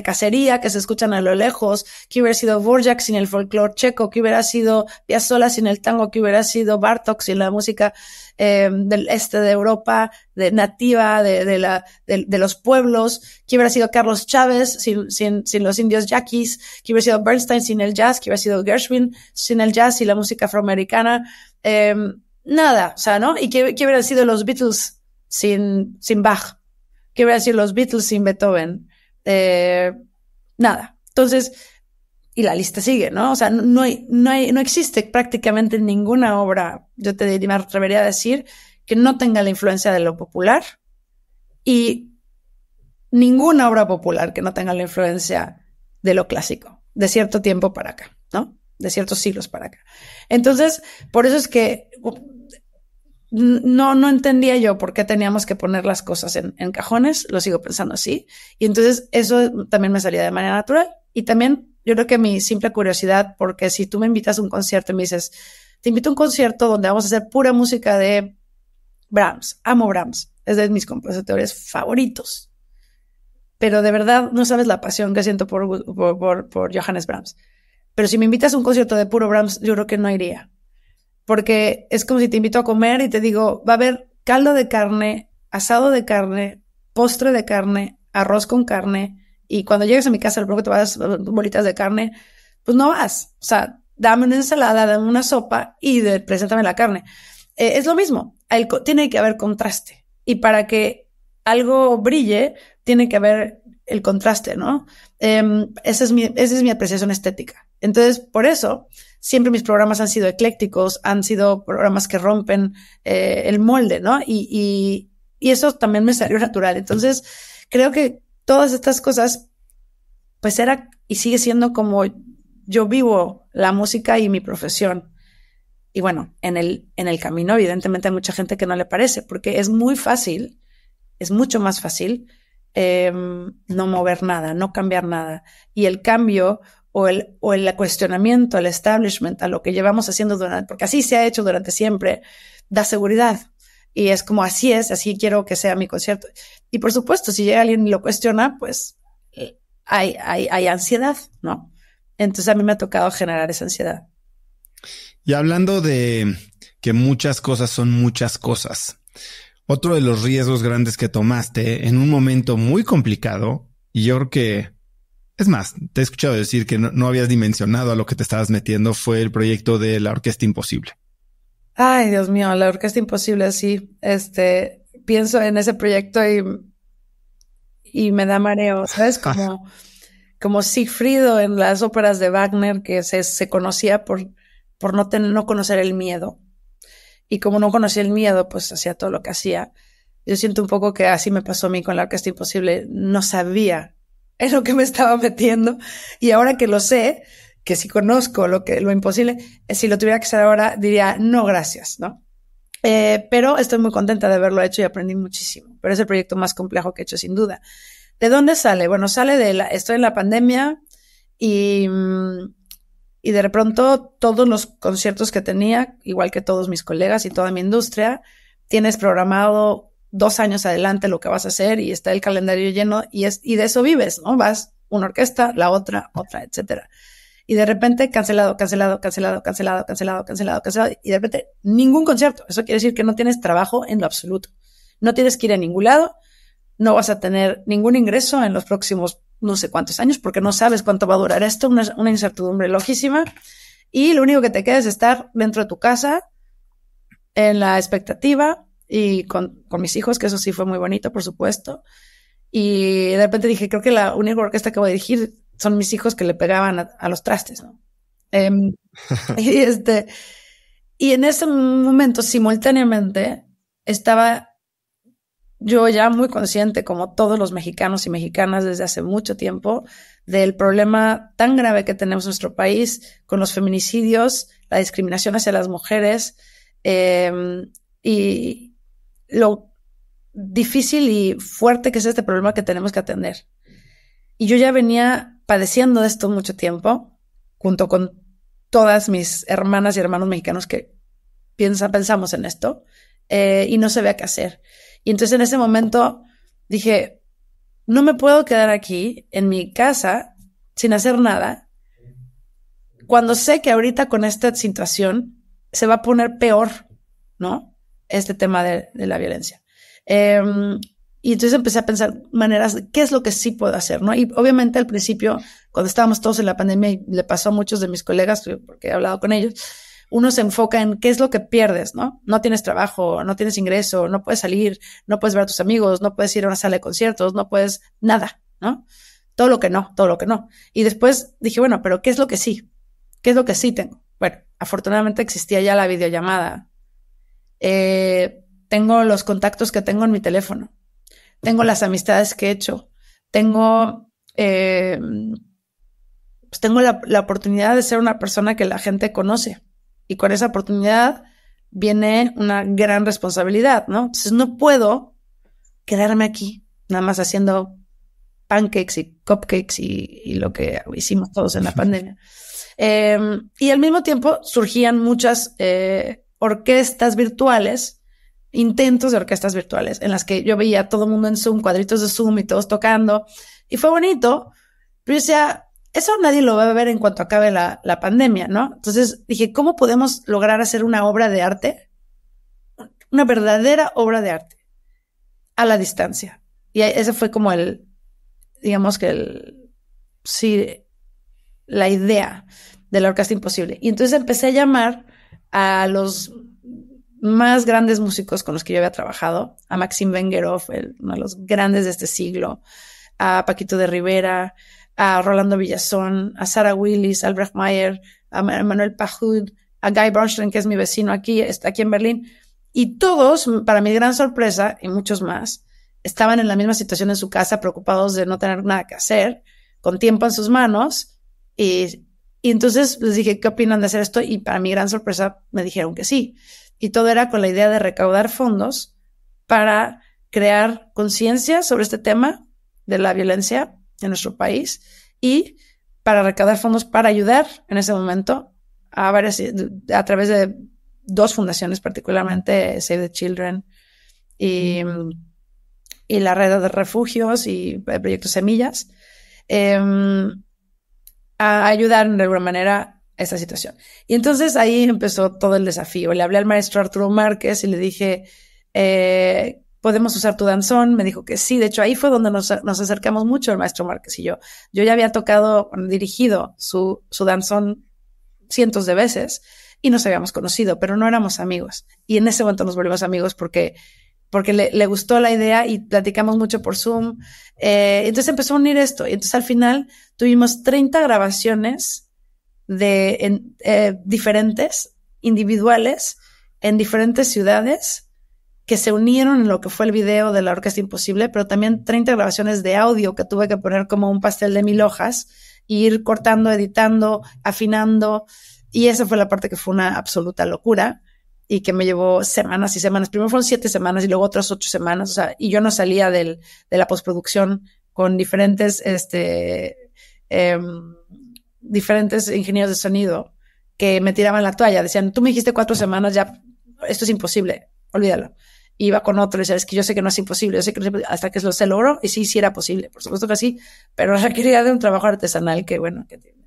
cacería que se escuchan a lo lejos? ¿Qué hubiera sido Dvorak sin el folclore checo? ¿Qué hubiera sido Piazzolla sin el tango? ¿Qué hubiera sido Bartók sin la música del este de Europa, nativa de los pueblos? ¿Qué hubiera sido Carlos Chávez sin los indios yaquis? ¿Qué hubiera sido Bernstein sin el jazz? ¿Qué hubiera sido Gershwin sin el jazz y la música afroamericana? Nada, o sea, ¿no? ¿Y qué hubiera sido los Beatles sin Bach? ¿Qué hubiera sido los Beatles sin Beethoven? Nada. Entonces, y la lista sigue, ¿no? O sea, no existe prácticamente ninguna obra, me atrevería a decir, que no tenga la influencia de lo popular, y ninguna obra popular que no tenga la influencia de lo clásico, de cierto tiempo para acá, ¿no? De ciertos siglos para acá. Entonces, por eso es que no entendía yo por qué teníamos que poner las cosas en cajones. Lo sigo pensando así. Y entonces eso también me salía de manera natural. Y también yo creo que mi simple curiosidad, porque si tú me invitas a un concierto y me dices, te invito a un concierto donde vamos a hacer pura música de Brahms. Amo Brahms. Es de mis compositores favoritos. Pero de verdad no sabes la pasión que siento por Johannes Brahms. Pero si me invitas a un concierto de puro Brahms, yo creo que no iría. Porque es como si te invito a comer y te digo, va a haber caldo de carne, asado de carne, postre de carne, arroz con carne, y cuando llegues a mi casa, lo primero que te vas a dar bolitas de carne, pues no vas. O sea, dame una ensalada, dame una sopa y preséntame la carne. Es lo mismo, tiene que haber contraste. Y para que algo brille, tiene que haber el contraste, ¿no? Esa es mi apreciación estética. Entonces, por eso, siempre mis programas han sido eclécticos, han sido programas que rompen el molde, ¿no? Y eso también me salió natural. Entonces, creo que todas estas cosas, pues era y sigue siendo como yo vivo la música y mi profesión. Y bueno, en el camino, evidentemente, hay mucha gente que no le parece, porque es muy fácil, es mucho más fácil no mover nada, no cambiar nada. Y el cambio o el cuestionamiento, el establishment, a lo que llevamos haciendo porque así se ha hecho durante siempre, da seguridad. Y es como así quiero que sea mi concierto. Y por supuesto, si llega alguien y lo cuestiona, pues hay ansiedad, ¿no? Entonces a mí me ha tocado generar esa ansiedad. Y hablando de que muchas cosas son muchas cosas, otro de los riesgos grandes que tomaste en un momento muy complicado, y yo creo que, es más, te he escuchado decir que no habías dimensionado a lo que te estabas metiendo, fue el proyecto de la Orquesta Imposible. Ay, Dios mío, la Orquesta Imposible, sí. Pienso en ese proyecto y me da mareo, ¿sabes? Como Siegfried en las óperas de Wagner, que se conocía por no conocer el miedo. Y como no conocía el miedo, pues hacía todo lo que hacía. Yo siento un poco que así me pasó a mí con la Orquesta Imposible. No sabía en lo que me estaba metiendo. Y ahora que lo sé, que sí conozco lo imposible, si lo tuviera que hacer ahora, diría no, gracias, ¿no? Pero estoy muy contenta de haberlo hecho y aprendí muchísimo. Pero es el proyecto más complejo que he hecho, sin duda. ¿De dónde sale? Bueno, sale estoy en la pandemia y de pronto todos los conciertos que tenía, igual que todos mis colegas y toda mi industria, tienes programado 2 años adelante lo que vas a hacer y está el calendario lleno y de eso vives, ¿no? Vas una orquesta, la otra, etcétera. Y de repente cancelado y de repente ningún concierto. Eso quiere decir que no tienes trabajo en lo absoluto. No tienes que ir a ningún lado, no vas a tener ningún ingreso en los próximos no sé cuántos años, porque no sabes cuánto va a durar esto, una incertidumbre loquísima, y lo único que te queda es estar dentro de tu casa, en la expectativa, y con mis hijos, que eso sí fue muy bonito, por supuesto, y de repente dije, creo que la única orquesta que voy a dirigir son mis hijos que le pegaban a los trastes, ¿no? Y en ese momento, simultáneamente, estaba yo ya muy consciente, como todos los mexicanos y mexicanas desde hace mucho tiempo, del problema tan grave que tenemos en nuestro país con los feminicidios, la discriminación hacia las mujeres, y y lo difícil y fuerte que es este problema que tenemos que atender. Y yo ya venía padeciendo de esto mucho tiempo, junto con todas mis hermanas y hermanos mexicanos que pensamos en esto, y no sabía qué hacer. Y entonces en ese momento dije, no me puedo quedar aquí en mi casa sin hacer nada, cuando sé que ahorita con esta situación se va a poner peor, ¿no? Este tema de la violencia. Y entonces empecé a pensar maneras, ¿qué es lo que sí puedo hacer, no? Y obviamente al principio, cuando estábamos todos en la pandemia, y le pasó a muchos de mis colegas, porque he hablado con ellos, uno se enfoca en qué es lo que pierdes, ¿no? No tienes trabajo, no tienes ingreso, no puedes salir, no puedes ver a tus amigos, no puedes ir a una sala de conciertos, no puedes nada, ¿no? Todo lo que no. Y después dije, bueno, pero ¿qué es lo que sí? ¿Qué es lo que sí tengo? Bueno, afortunadamente existía ya la videollamada. Tengo los contactos que tengo en mi teléfono. Tengo las amistades que he hecho. Tengo la oportunidad de ser una persona que la gente conoce. Y con esa oportunidad viene una gran responsabilidad, ¿no? Entonces no puedo quedarme aquí nada más haciendo pancakes y cupcakes y lo que hicimos todos en la pandemia. Y al mismo tiempo surgían muchas orquestas virtuales, intentos de orquestas virtuales, en las que yo veía a todo el mundo en Zoom, cuadritos de Zoom y todos tocando. Y fue bonito, pero yo decía, eso nadie lo va a ver en cuanto acabe la pandemia, ¿no? Entonces dije, ¿cómo podemos lograr hacer una obra de arte? Una verdadera obra de arte a la distancia. Y ese fue como la idea de la Orquesta Imposible. Y entonces empecé a llamar a los más grandes músicos con los que yo había trabajado, a Maxim Vengerov, uno de los grandes de este siglo, a Paquito de Rivera, a Rolando Villazón, a Sarah Willis, a Albrecht Meyer, a Manuel Pajud, a Guy Bernstein, que es mi vecino aquí, está aquí en Berlín. Y todos, para mi gran sorpresa, y muchos más, estaban en la misma situación en su casa, preocupados de no tener nada que hacer, con tiempo en sus manos. Y entonces les dije, ¿qué opinan de hacer esto? Y para mi gran sorpresa me dijeron que sí. Y todo era con la idea de recaudar fondos para crear conciencia sobre este tema de la violencia en nuestro país y para recaudar fondos para ayudar en ese momento a través de dos fundaciones, particularmente Save the Children y la Red de Refugios y el Proyecto Semillas, a ayudar de alguna manera a esta situación. Y entonces ahí empezó todo el desafío. Le hablé al maestro Arturo Márquez y le dije, ¿podemos usar tu danzón? Me dijo que sí. De hecho, ahí fue donde nos acercamos mucho el maestro Márquez y yo. Yo ya había dirigido su danzón cientos de veces y nos habíamos conocido, pero no éramos amigos. Y en ese momento nos volvimos amigos porque le gustó la idea y platicamos mucho por Zoom. Entonces empezó a unir esto. Y entonces al final tuvimos 30 grabaciones diferentes, individuales, en diferentes ciudades, que se unieron en lo que fue el video de la Orquesta Imposible, pero también 30 grabaciones de audio que tuve que poner como un pastel de 1000 hojas, e ir cortando, editando, afinando. Y esa fue la parte que fue una absoluta locura y que me llevó semanas y semanas. Primero fueron 7 semanas y luego otras 8 semanas. O sea, y yo no salía de la postproducción con diferentes ingenieros de sonido que me tiraban la toalla. Decían, tú me dijiste 4 semanas, ya, esto es imposible, olvídalo. Iba con otro y decía, es que yo sé que no es imposible, yo sé que no es imposible, hasta que se logró y sí era posible, por supuesto que sí, pero requería de un trabajo artesanal que bueno, que tiene.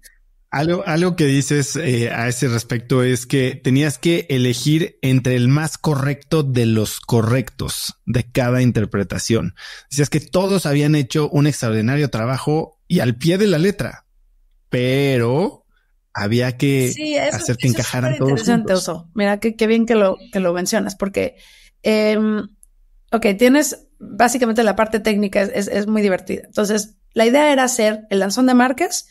Algo que dices a ese respecto es que tenías que elegir entre el más correcto de los correctos de cada interpretación. Decías que todos habían hecho un extraordinario trabajo y al pie de la letra, pero había que hacer que encajaran todos interesante, juntos. Oso. Mira, qué bien que lo mencionas, porque tienes básicamente la parte técnica es muy divertida. Entonces, la idea era hacer el danzón de Márquez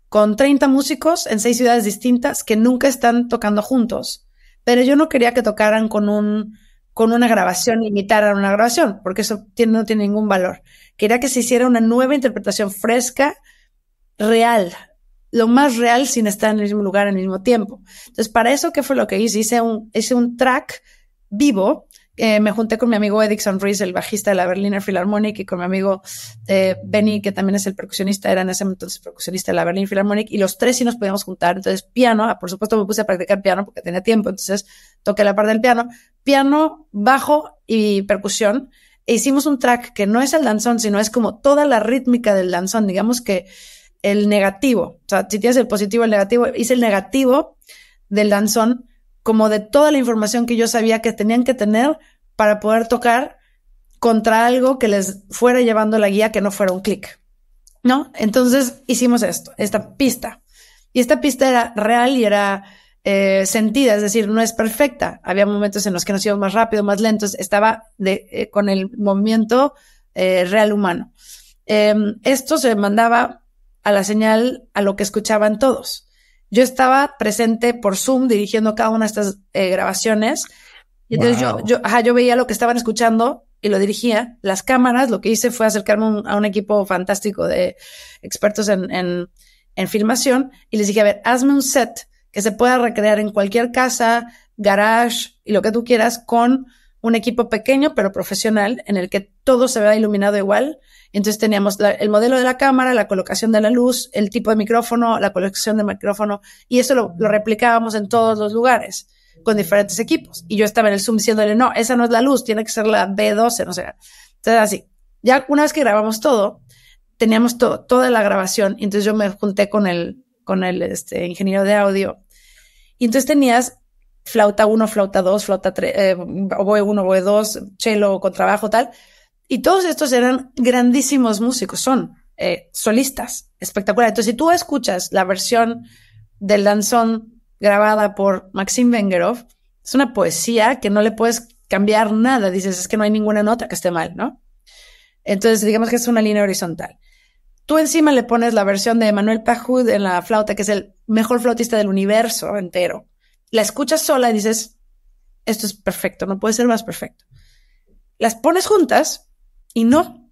con 30 músicos en 6 ciudades distintas que nunca están tocando juntos. Pero yo no quería que tocaran con una grabación, imitaran una grabación, porque eso no tiene ningún valor. Quería que se hiciera una nueva interpretación fresca, real, lo más real sin estar en el mismo lugar al mismo tiempo. Entonces, para eso, ¿qué fue lo que hice? Hice un track vivo, me junté con mi amigo Edixon Rees, el bajista de la Berliner Philharmonic, y con mi amigo Benny, que también es el percusionista, era en ese entonces percusionista de la Berliner Philharmonic, y los tres sí nos podíamos juntar. Entonces, piano, por supuesto me puse a practicar piano porque tenía tiempo, entonces toqué la parte del piano, bajo y percusión, e hicimos un track que no es el danzón, sino es como toda la rítmica del danzón, digamos que el negativo, o sea, si tienes el positivo, el negativo, hice el negativo del danzón, como de toda la información que yo sabía que tenían que tener para poder tocar contra algo que les fuera llevando la guía, que no fuera un clic, ¿no? Entonces hicimos esta pista. Y esta pista era real y era sentida, es decir, no es perfecta. Había momentos en los que nos íbamos más rápido, más lentos. Estaba con el movimiento real humano. Esto se mandaba a la señal a lo que escuchaban todos. Yo estaba presente por Zoom dirigiendo cada una de estas grabaciones. Y entonces yo veía lo que estaban escuchando y lo dirigía. Las cámaras, lo que hice fue acercarme a un equipo fantástico de expertos en filmación y les dije, a ver, hazme un set que se pueda recrear en cualquier casa, garage y lo que tú quieras, con un equipo pequeño pero profesional en el que todo se vea iluminado igual. Entonces teníamos el modelo de la cámara, la colocación de la luz, el tipo de micrófono, la colocación del micrófono, y eso lo replicábamos en todos los lugares con diferentes equipos. Y yo estaba en el Zoom diciéndole, no, esa no es la luz, tiene que ser la B12, no sé. Entonces así, ya una vez que grabamos todo, teníamos toda la grabación, y entonces yo me junté con el ingeniero de audio, y entonces tenías flauta 1, flauta 2, flauta 3, oboe 1, oboe 2, cello, contrabajo, tal. Y todos estos eran grandísimos músicos, son solistas, espectaculares. Entonces, si tú escuchas la versión del danzón grabada por Maxim Vengerov, es una poesía que no le puedes cambiar nada. Dices, es que no hay ninguna nota que esté mal, ¿no? Entonces, digamos que es una línea horizontal. Tú encima le pones la versión de Emmanuel Pajud en la flauta, que es el mejor flautista del universo entero. La escuchas sola y dices, esto es perfecto, no puede ser más perfecto. Las pones juntas y no,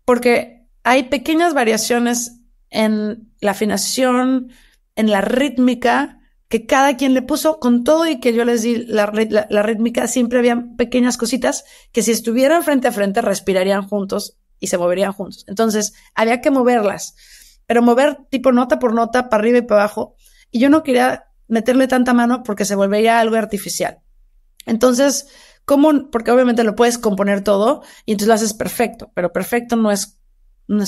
porque hay pequeñas variaciones en la afinación, en la rítmica, que cada quien le puso, con todo y que yo les di la rítmica, siempre había pequeñas cositas que si estuvieran frente a frente respirarían juntos y se moverían juntos. Entonces había que moverlas, pero mover tipo nota por nota, para arriba y para abajo, y yo no quería meterle tanta mano porque se volvería algo artificial. Entonces, ¿cómo? Porque obviamente lo puedes componer todo y entonces lo haces perfecto, pero perfecto no es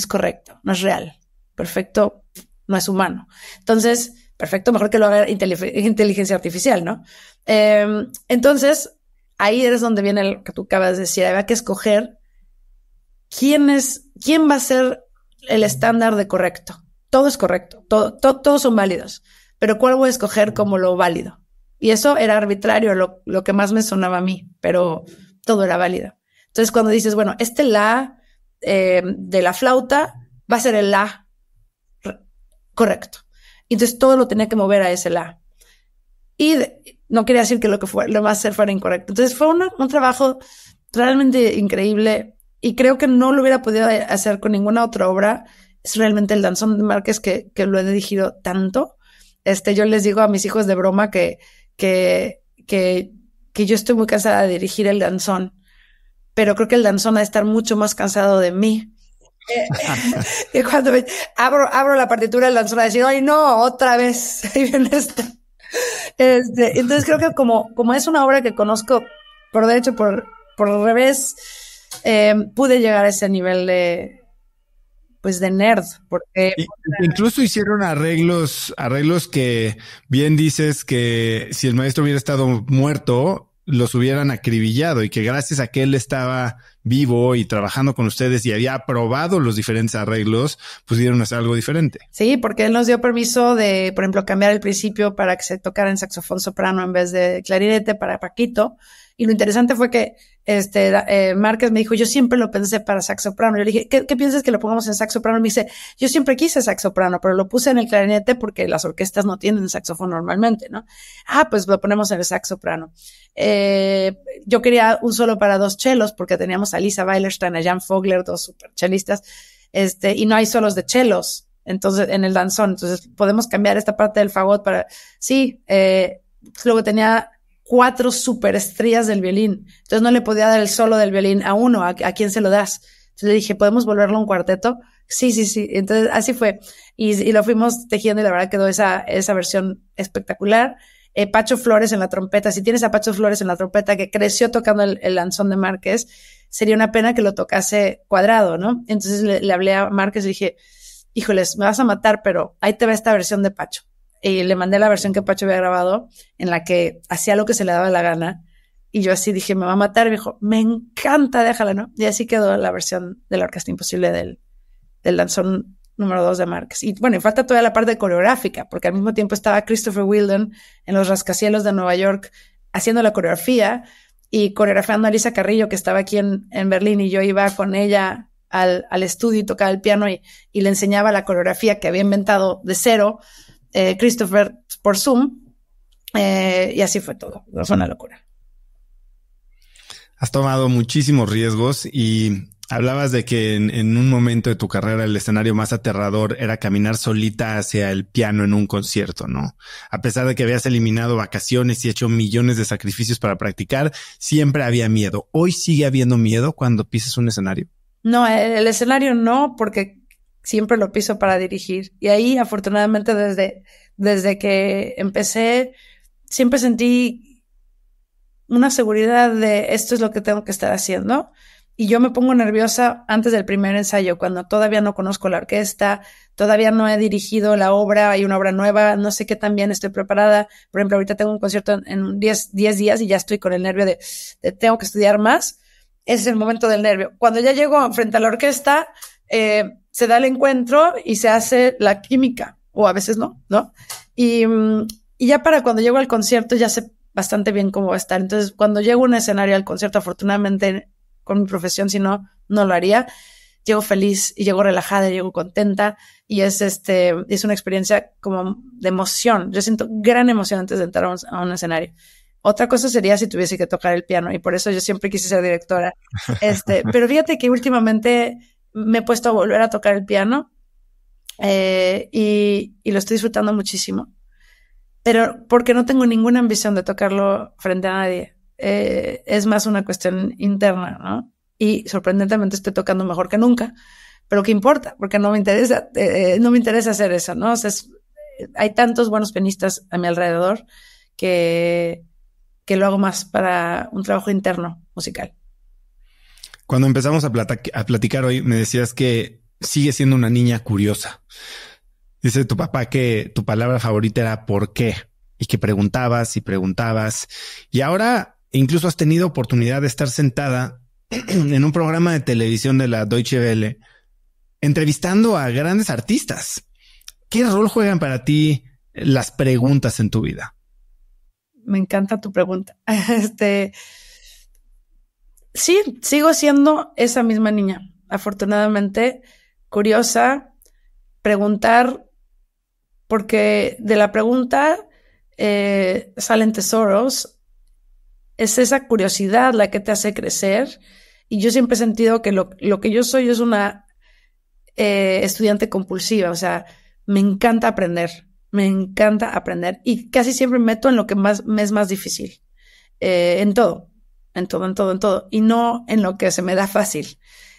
correcto, no es real. Perfecto no es humano. Entonces, perfecto, mejor que lo haga inteligencia artificial, ¿no? Entonces, ahí es donde viene lo que tú acabas de decir. Había que escoger quién va a ser el estándar de correcto. Todo es correcto, todos son válidos, pero ¿cuál voy a escoger como lo válido? Y eso era arbitrario, lo que más me sonaba a mí, pero todo era válido. Entonces, cuando dices, bueno, la de la flauta va a ser el la correcto. Entonces, todo lo tenía que mover a ese la. Y no quería decir que lo más a hacer fuera incorrecto. Entonces, fue un trabajo realmente increíble y creo que no lo hubiera podido hacer con ninguna otra obra. Es realmente el danzón de Márquez que lo he dirigido tanto. Yo les digo a mis hijos de broma que yo estoy muy cansada de dirigir el danzón, pero creo que el danzón ha de estar mucho más cansado de mí. Y cuando abro la partitura del danzón a decir, ¡ay no! Otra vez, ahí viene esta. Entonces creo que como es una obra que conozco por derecho, por revés, pude llegar a ese nivel de nerd, porque incluso hicieron arreglos que bien dices que si el maestro hubiera estado muerto, los hubieran acribillado, y que gracias a que él estaba vivo y trabajando con ustedes y había aprobado los diferentes arreglos, pudieron hacer algo diferente. Sí, porque él nos dio permiso de, por ejemplo, cambiar el principio para que se tocara en saxofón soprano en vez de clarinete para Paquito. Y lo interesante fue que Márquez me dijo, yo siempre lo pensé para sax soprano. Yo le dije, ¿qué piensas que lo pongamos en sax soprano? Y me dice, yo siempre quise sax soprano, pero lo puse en el clarinete porque las orquestas no tienen saxofón normalmente, ¿no? Pues lo ponemos en el sax soprano. Yo quería un solo para 2 chelos porque teníamos a Lisa Weilerstein, a Jan Fogler, 2 super chelistas, y no hay solos de chelos, entonces, en el danzón. Entonces, podemos cambiar esta parte del fagot para, sí, luego tenía 4 superestrellas del violín. Entonces no le podía dar el solo del violín a uno. ¿A quién se lo das? Entonces le dije, ¿podemos volverlo un cuarteto? Sí. Entonces así fue. Y lo fuimos tejiendo y la verdad quedó esa versión espectacular. Pacho Flores en la trompeta. Si tienes a Pacho Flores en la trompeta que creció tocando el danzón de Márquez, sería una pena que lo tocase cuadrado, ¿no? Entonces le hablé a Márquez y dije, híjoles, me vas a matar, pero ahí te va esta versión de Pacho. Y le mandé la versión que Pacho había grabado, en la que hacía lo que se le daba la gana. Y yo así dije, me va a matar. Y me dijo, me encanta, déjala, ¿no? Y así quedó la versión de la Orquesta Imposible del danzón número 2 de Márquez. Y bueno, y falta todavía la parte coreográfica, porque al mismo tiempo estaba Christopher Wheeldon en los rascacielos de Nueva York haciendo la coreografía y coreografiando a Lisa Carrillo, que estaba aquí en Berlín, y yo iba con ella al estudio y tocaba el piano y le enseñaba la coreografía que había inventado de cero Christopher por Zoom, y así fue todo. Fue una locura. Has tomado muchísimos riesgos y hablabas de que en un momento de tu carrera el escenario más aterrador era caminar solita hacia el piano en un concierto, ¿no? A pesar de que habías eliminado vacaciones y hecho millones de sacrificios para practicar, siempre había miedo. ¿Hoy sigue habiendo miedo cuando pisas un escenario? No, el escenario no, porque siempre lo piso para dirigir. Y ahí, afortunadamente, desde que empecé, siempre sentí una seguridad de esto es lo que tengo que estar haciendo. Y yo me pongo nerviosa antes del primer ensayo, cuando todavía no conozco la orquesta, todavía no he dirigido la obra, hay una obra nueva, no sé qué tan bien estoy preparada. Por ejemplo, ahorita tengo un concierto en 10 días y ya estoy con el nervio de tengo que estudiar más. Ese es el momento del nervio. Cuando ya llego frente a la orquesta, se da el encuentro y se hace la química, o a veces no. Y ya para cuando llego al concierto ya sé bastante bien cómo va a estar. Entonces, cuando llego a un escenario al concierto, afortunadamente con mi profesión, si no, no lo haría. Llego feliz y llego relajada y llego contenta y es una experiencia como de emoción. Yo siento gran emoción antes de entrar a un escenario. Otra cosa sería si tuviese que tocar el piano y por eso yo siempre quise ser directora. Pero fíjate que últimamente me he puesto a volver a tocar el piano y lo estoy disfrutando muchísimo. Pero porque no tengo ninguna ambición de tocarlo frente a nadie. Es más una cuestión interna, ¿no? Y sorprendentemente estoy tocando mejor que nunca. Pero ¿qué importa? Porque no me interesa hacer eso, ¿no? O sea, hay tantos buenos pianistas a mi alrededor que lo hago más para un trabajo interno musical. Cuando empezamos a platicar hoy, me decías que sigues siendo una niña curiosa. Dice tu papá que tu palabra favorita era ¿por qué? Y que preguntabas. Y ahora incluso has tenido oportunidad de estar sentada en un programa de televisión de la Deutsche Welle, entrevistando a grandes artistas. ¿Qué rol juegan para ti las preguntas en tu vida? Me encanta tu pregunta. Sí, sigo siendo esa misma niña. Afortunadamente, curiosa, preguntar, porque de la pregunta salen tesoros. Es esa curiosidad la que te hace crecer. Y yo siempre he sentido que lo que yo soy es una estudiante compulsiva. O sea, me encanta aprender. Y casi siempre me meto en lo que me es más difícil. En todo. Y no en lo que se me da fácil.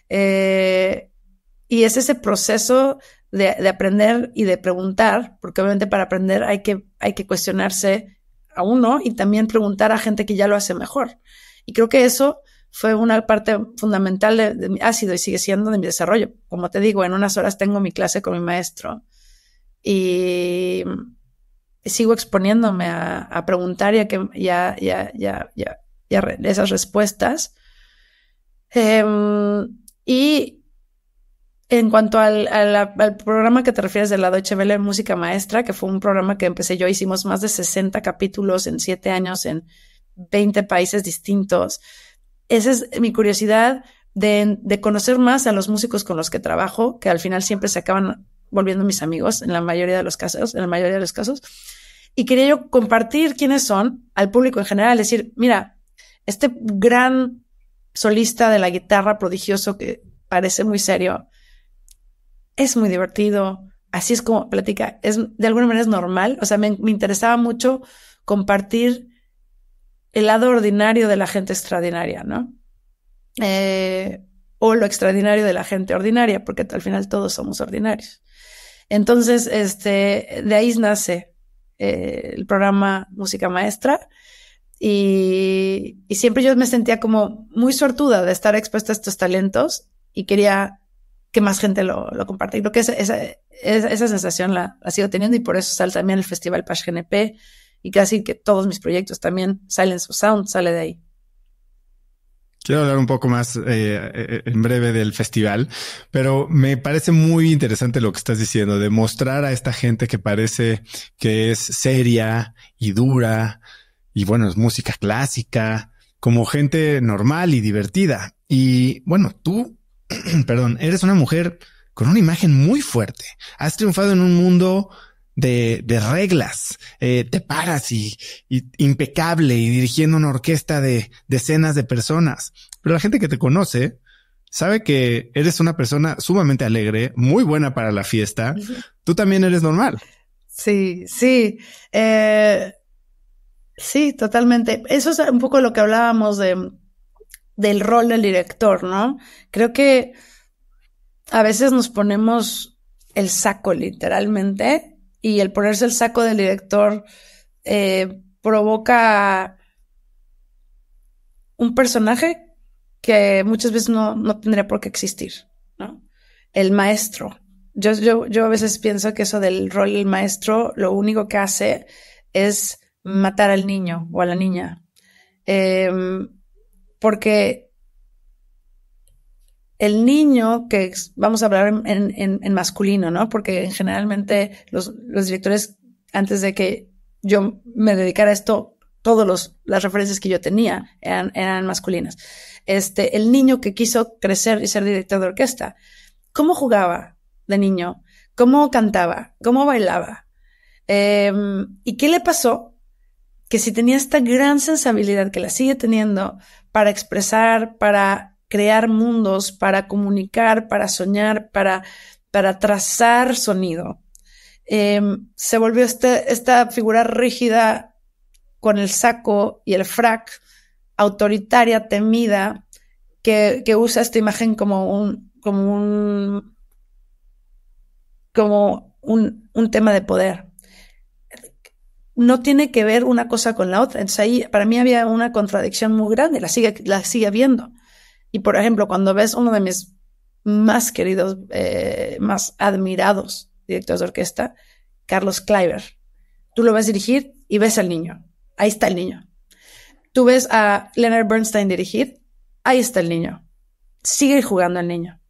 Y es ese proceso de aprender y de preguntar, porque obviamente para aprender hay que cuestionarse a uno y también preguntar a gente que ya lo hace mejor. Y creo que eso fue una parte fundamental ha sido y sigue siendo de mi desarrollo. Como te digo, en unas horas tengo mi clase con mi maestro y sigo exponiéndome a preguntar y a esas respuestas. Y en cuanto al programa que te refieres de la Deutsche Welle Música Maestra, que fue un programa que empecé yo, hicimos más de 60 capítulos en 7 años en 20 países distintos. Esa es mi curiosidad de conocer más a los músicos con los que trabajo, que al final siempre se acaban volviendo mis amigos en la mayoría de los casos. Y quería yo compartir quiénes son al público en general, decir, mira, este gran solista de la guitarra prodigioso que parece muy serio, es muy divertido, así es como platica, de alguna manera es normal. O sea, me interesaba mucho compartir el lado ordinario de la gente extraordinaria, ¿no? O lo extraordinario de la gente ordinaria, porque al final todos somos ordinarios. Entonces, de ahí nace el programa Música Maestra, y siempre yo me sentía como muy suertuda de estar expuesta a estos talentos y quería que más gente lo comparta. Y creo que esa sensación la sigo teniendo, y por eso sale también el Festival Page GNP, y casi que todos mis proyectos también, Silence of Sound, sale de ahí. Quiero hablar un poco más en breve del festival, pero me parece muy interesante lo que estás diciendo, de mostrar a esta gente que parece que es seria y dura, y bueno, es música clásica, como gente normal y divertida. Y bueno, tú, perdón, eres una mujer con una imagen muy fuerte. Has triunfado en un mundo de reglas. Te paras y impecable y dirigiendo una orquesta de decenas de personas. Pero la gente que te conoce sabe que eres una persona sumamente alegre, muy buena para la fiesta. Tú también eres normal. Sí. Sí, totalmente. Eso es un poco lo que hablábamos del rol del director, ¿no? Creo que a veces nos ponemos el saco, literalmente, y el ponerse el saco del director provoca un personaje que muchas veces no tendría por qué existir, ¿no? El maestro. Yo a veces pienso que eso del rol del maestro lo único que hace es matar al niño o a la niña. Porque el niño, que vamos a hablar en masculino, ¿no? Porque generalmente los directores, antes de que yo me dedicara a esto, las referencias que yo tenía eran masculinas. El niño que quiso crecer y ser director de orquesta, ¿cómo jugaba de niño? ¿Cómo cantaba? ¿Cómo bailaba? ¿Y qué le pasó? Que si tenía esta gran sensibilidad, que la sigue teniendo, para expresar, para crear mundos, para comunicar, para soñar, para trazar sonido, se volvió esta figura rígida con el saco y el frac, autoritaria, temida, que usa esta imagen como un tema de poder. No tiene que ver una cosa con la otra. Entonces ahí para mí había una contradicción muy grande, la sigue habiendo. Y por ejemplo, cuando ves uno de mis más queridos, más admirados directores de orquesta, Carlos Kleiber, tú lo ves dirigir y ves al niño. Ahí está el niño. Tú ves a Leonard Bernstein dirigir, ahí está el niño. Sigue jugando el niño.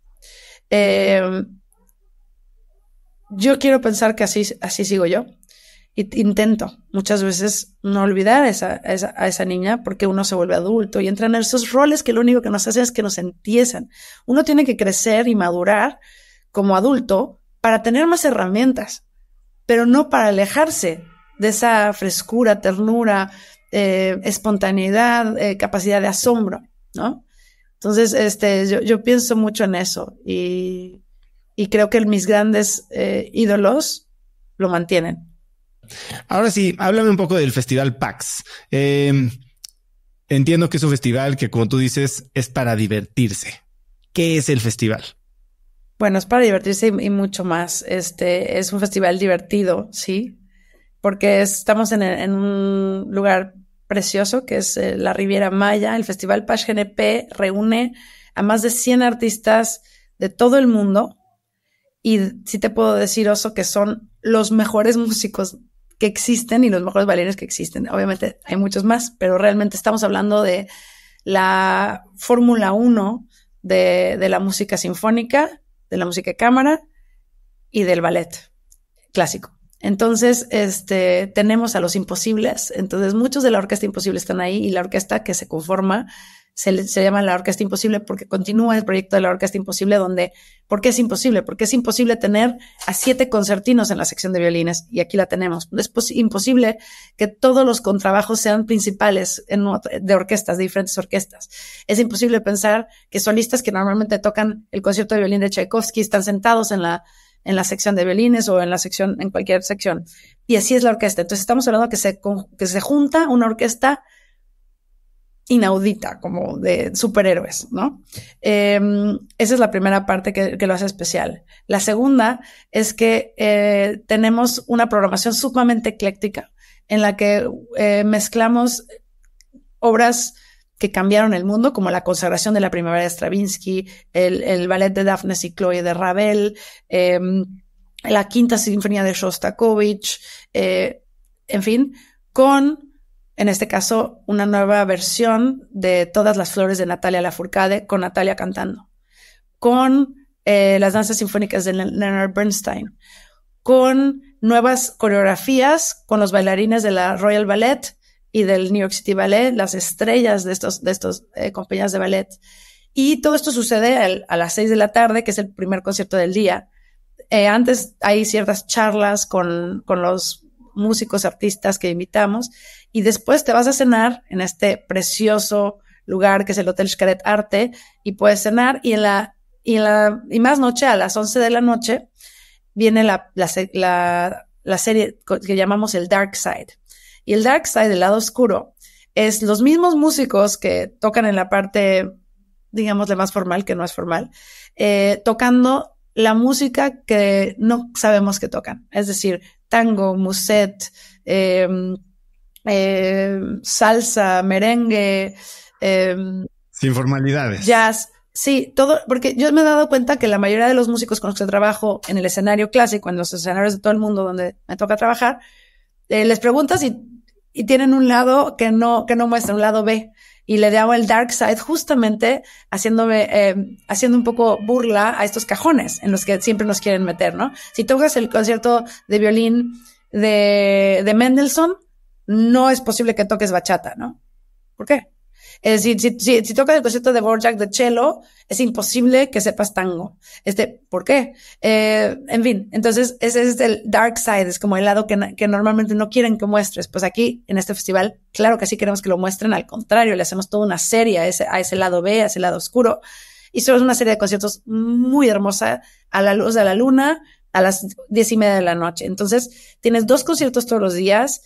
Yo quiero pensar que así sigo yo. Intento muchas veces no olvidar a esa niña, porque uno se vuelve adulto y entran en esos roles que lo único que nos hacen es que nos empiezan. Uno tiene que crecer y madurar como adulto para tener más herramientas, pero no para alejarse de esa frescura, ternura, espontaneidad, capacidad de asombro, ¿no? Entonces, yo pienso mucho en eso y creo que mis grandes ídolos lo mantienen. Ahora sí, háblame un poco del Festival PAX. Entiendo que es un festival que, como tú dices, es para divertirse. ¿Qué es el festival? Bueno, es para divertirse y mucho más. Es un festival divertido, sí, porque estamos en un lugar precioso que es la Riviera Maya. El Festival Page GNP reúne a más de 100 artistas de todo el mundo, y sí te puedo decir, Oso, que son los mejores músicos que existen y los mejores bailarines que existen. Obviamente hay muchos más, pero realmente estamos hablando de la Fórmula 1 de la música sinfónica, de la música de cámara y del ballet clásico. Entonces, tenemos a los Imposibles. Entonces, muchos de la Orquesta Imposible están ahí, y la orquesta que se conforma se llama la Orquesta Imposible porque continúa el proyecto de la Orquesta Imposible, ¿por qué es imposible? Porque es imposible tener a 7 concertinos en la sección de violines, y aquí la tenemos. Es imposible que todos los contrabajos sean principales de orquestas, de diferentes orquestas. Es imposible pensar que solistas que normalmente tocan el concierto de violín de Tchaikovsky están sentados en la sección de violines o en cualquier sección. Y así es la orquesta. Entonces estamos hablando que se junta una orquesta inaudita, como de superhéroes, ¿no? Esa es la primera parte que lo hace especial. La segunda es que tenemos una programación sumamente ecléctica en la que mezclamos obras que cambiaron el mundo, como La consagración de la primavera de Stravinsky, el ballet de Daphne y Chloe de Ravel, la quinta sinfonía de Shostakovich, en fin, en este caso, una nueva versión de Todas las flores de Natalia Lafourcade, con Natalia cantando, con las danzas sinfónicas de Leonard Bernstein, con nuevas coreografías, con los bailarines de la Royal Ballet y del New York City Ballet, las estrellas de estos compañías de ballet. Y todo esto sucede a las 6 de la tarde, que es el primer concierto del día. Antes hay ciertas charlas con los músicos, artistas que invitamos, y después te vas a cenar en este precioso lugar que es el Hotel Xcaret Arte, y puedes cenar, y más noche, a las 11 de la noche, viene la serie que llamamos el Dark Side. Y el Dark Side, el lado oscuro, es los mismos músicos que tocan en la parte, digámosle, más formal, que no es formal, tocando la música que no sabemos que tocan. Es decir, tango, musette, salsa, merengue, sin formalidades. Jazz. Sí, todo, porque yo me he dado cuenta que la mayoría de los músicos con los que trabajo en el escenario clásico, en los escenarios de todo el mundo donde me toca trabajar, les preguntas y tienen un lado que no muestra, un lado B. Y le llamo el dark side, justamente haciendo un poco burla a estos cajones en los que siempre nos quieren meter, ¿no? Si tocas el concierto de violín de Mendelssohn, no es posible que toques bachata, ¿no? ¿Por qué? Si tocas el concierto de Dvorak de cello, es imposible que sepas tango. ¿Por qué? En fin, entonces ese es el dark side, es como el lado que normalmente no quieren que muestres. Pues aquí, en este festival, claro que sí queremos que lo muestren, al contrario, le hacemos toda una serie a ese lado B, a ese lado oscuro. Y solo es una serie de conciertos muy hermosa, a la luz de la luna, a las 10:30 de la noche. Entonces, tienes 2 conciertos todos los días,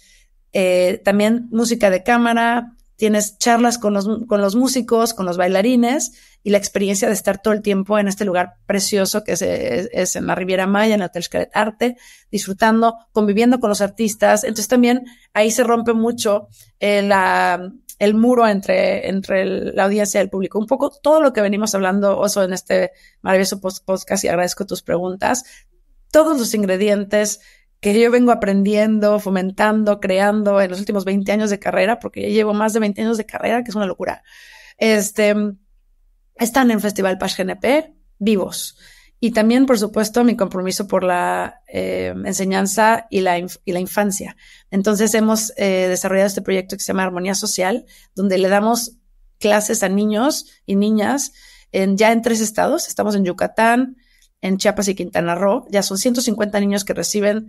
también música de cámara, tienes charlas con los músicos, con los bailarines, y la experiencia de estar todo el tiempo en este lugar precioso que es en la Riviera Maya, en el Hotel Xcaret Arte, disfrutando, conviviendo con los artistas. Entonces también ahí se rompe mucho el muro entre la audiencia y el público. Un poco todo lo que venimos hablando, Oso, en este maravilloso podcast, y agradezco tus preguntas. Todos los ingredientes que yo vengo aprendiendo, fomentando, creando en los últimos 20 años de carrera, porque ya llevo más de 20 años de carrera, que es una locura, están en Festival Page GNP vivos. Y también, por supuesto, mi compromiso por la enseñanza y la infancia. Entonces hemos desarrollado este proyecto que se llama Armonía Social, donde le damos clases a niños y niñas ya en 3 estados. Estamos en Yucatán, en Chiapas y Quintana Roo. Ya son 150 niños que reciben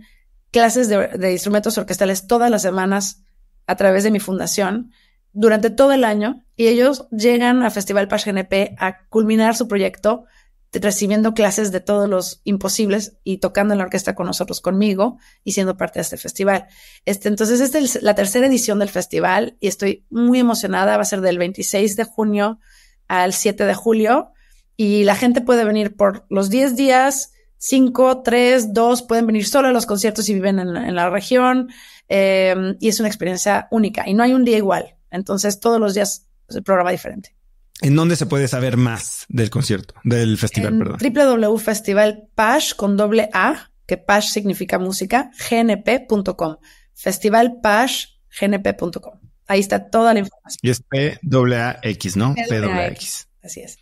clases de instrumentos orquestales todas las semanas a través de mi fundación durante todo el año, y ellos llegan a Festival Page GNP a culminar su proyecto recibiendo clases de todos los imposibles y tocando en la orquesta con nosotros, conmigo, y siendo parte de este festival. Entonces esta es la 3ª edición del festival y estoy muy emocionada. Va a ser del 26 de junio al 7 de julio y la gente puede venir por los 10 días, 5, 3, 2, pueden venir solo a los conciertos si viven en la región, y es una experiencia única y no hay un día igual. Entonces todos los días es el programa diferente. ¿En dónde se puede saber más del concierto, del festival, perdón? www.festivalpage, con doble A, que Page significa música, gnp.com. Festivalpage.gnp.com. Ahí está toda la información. Y es P-A-X, ¿no? P-A-X. Así es.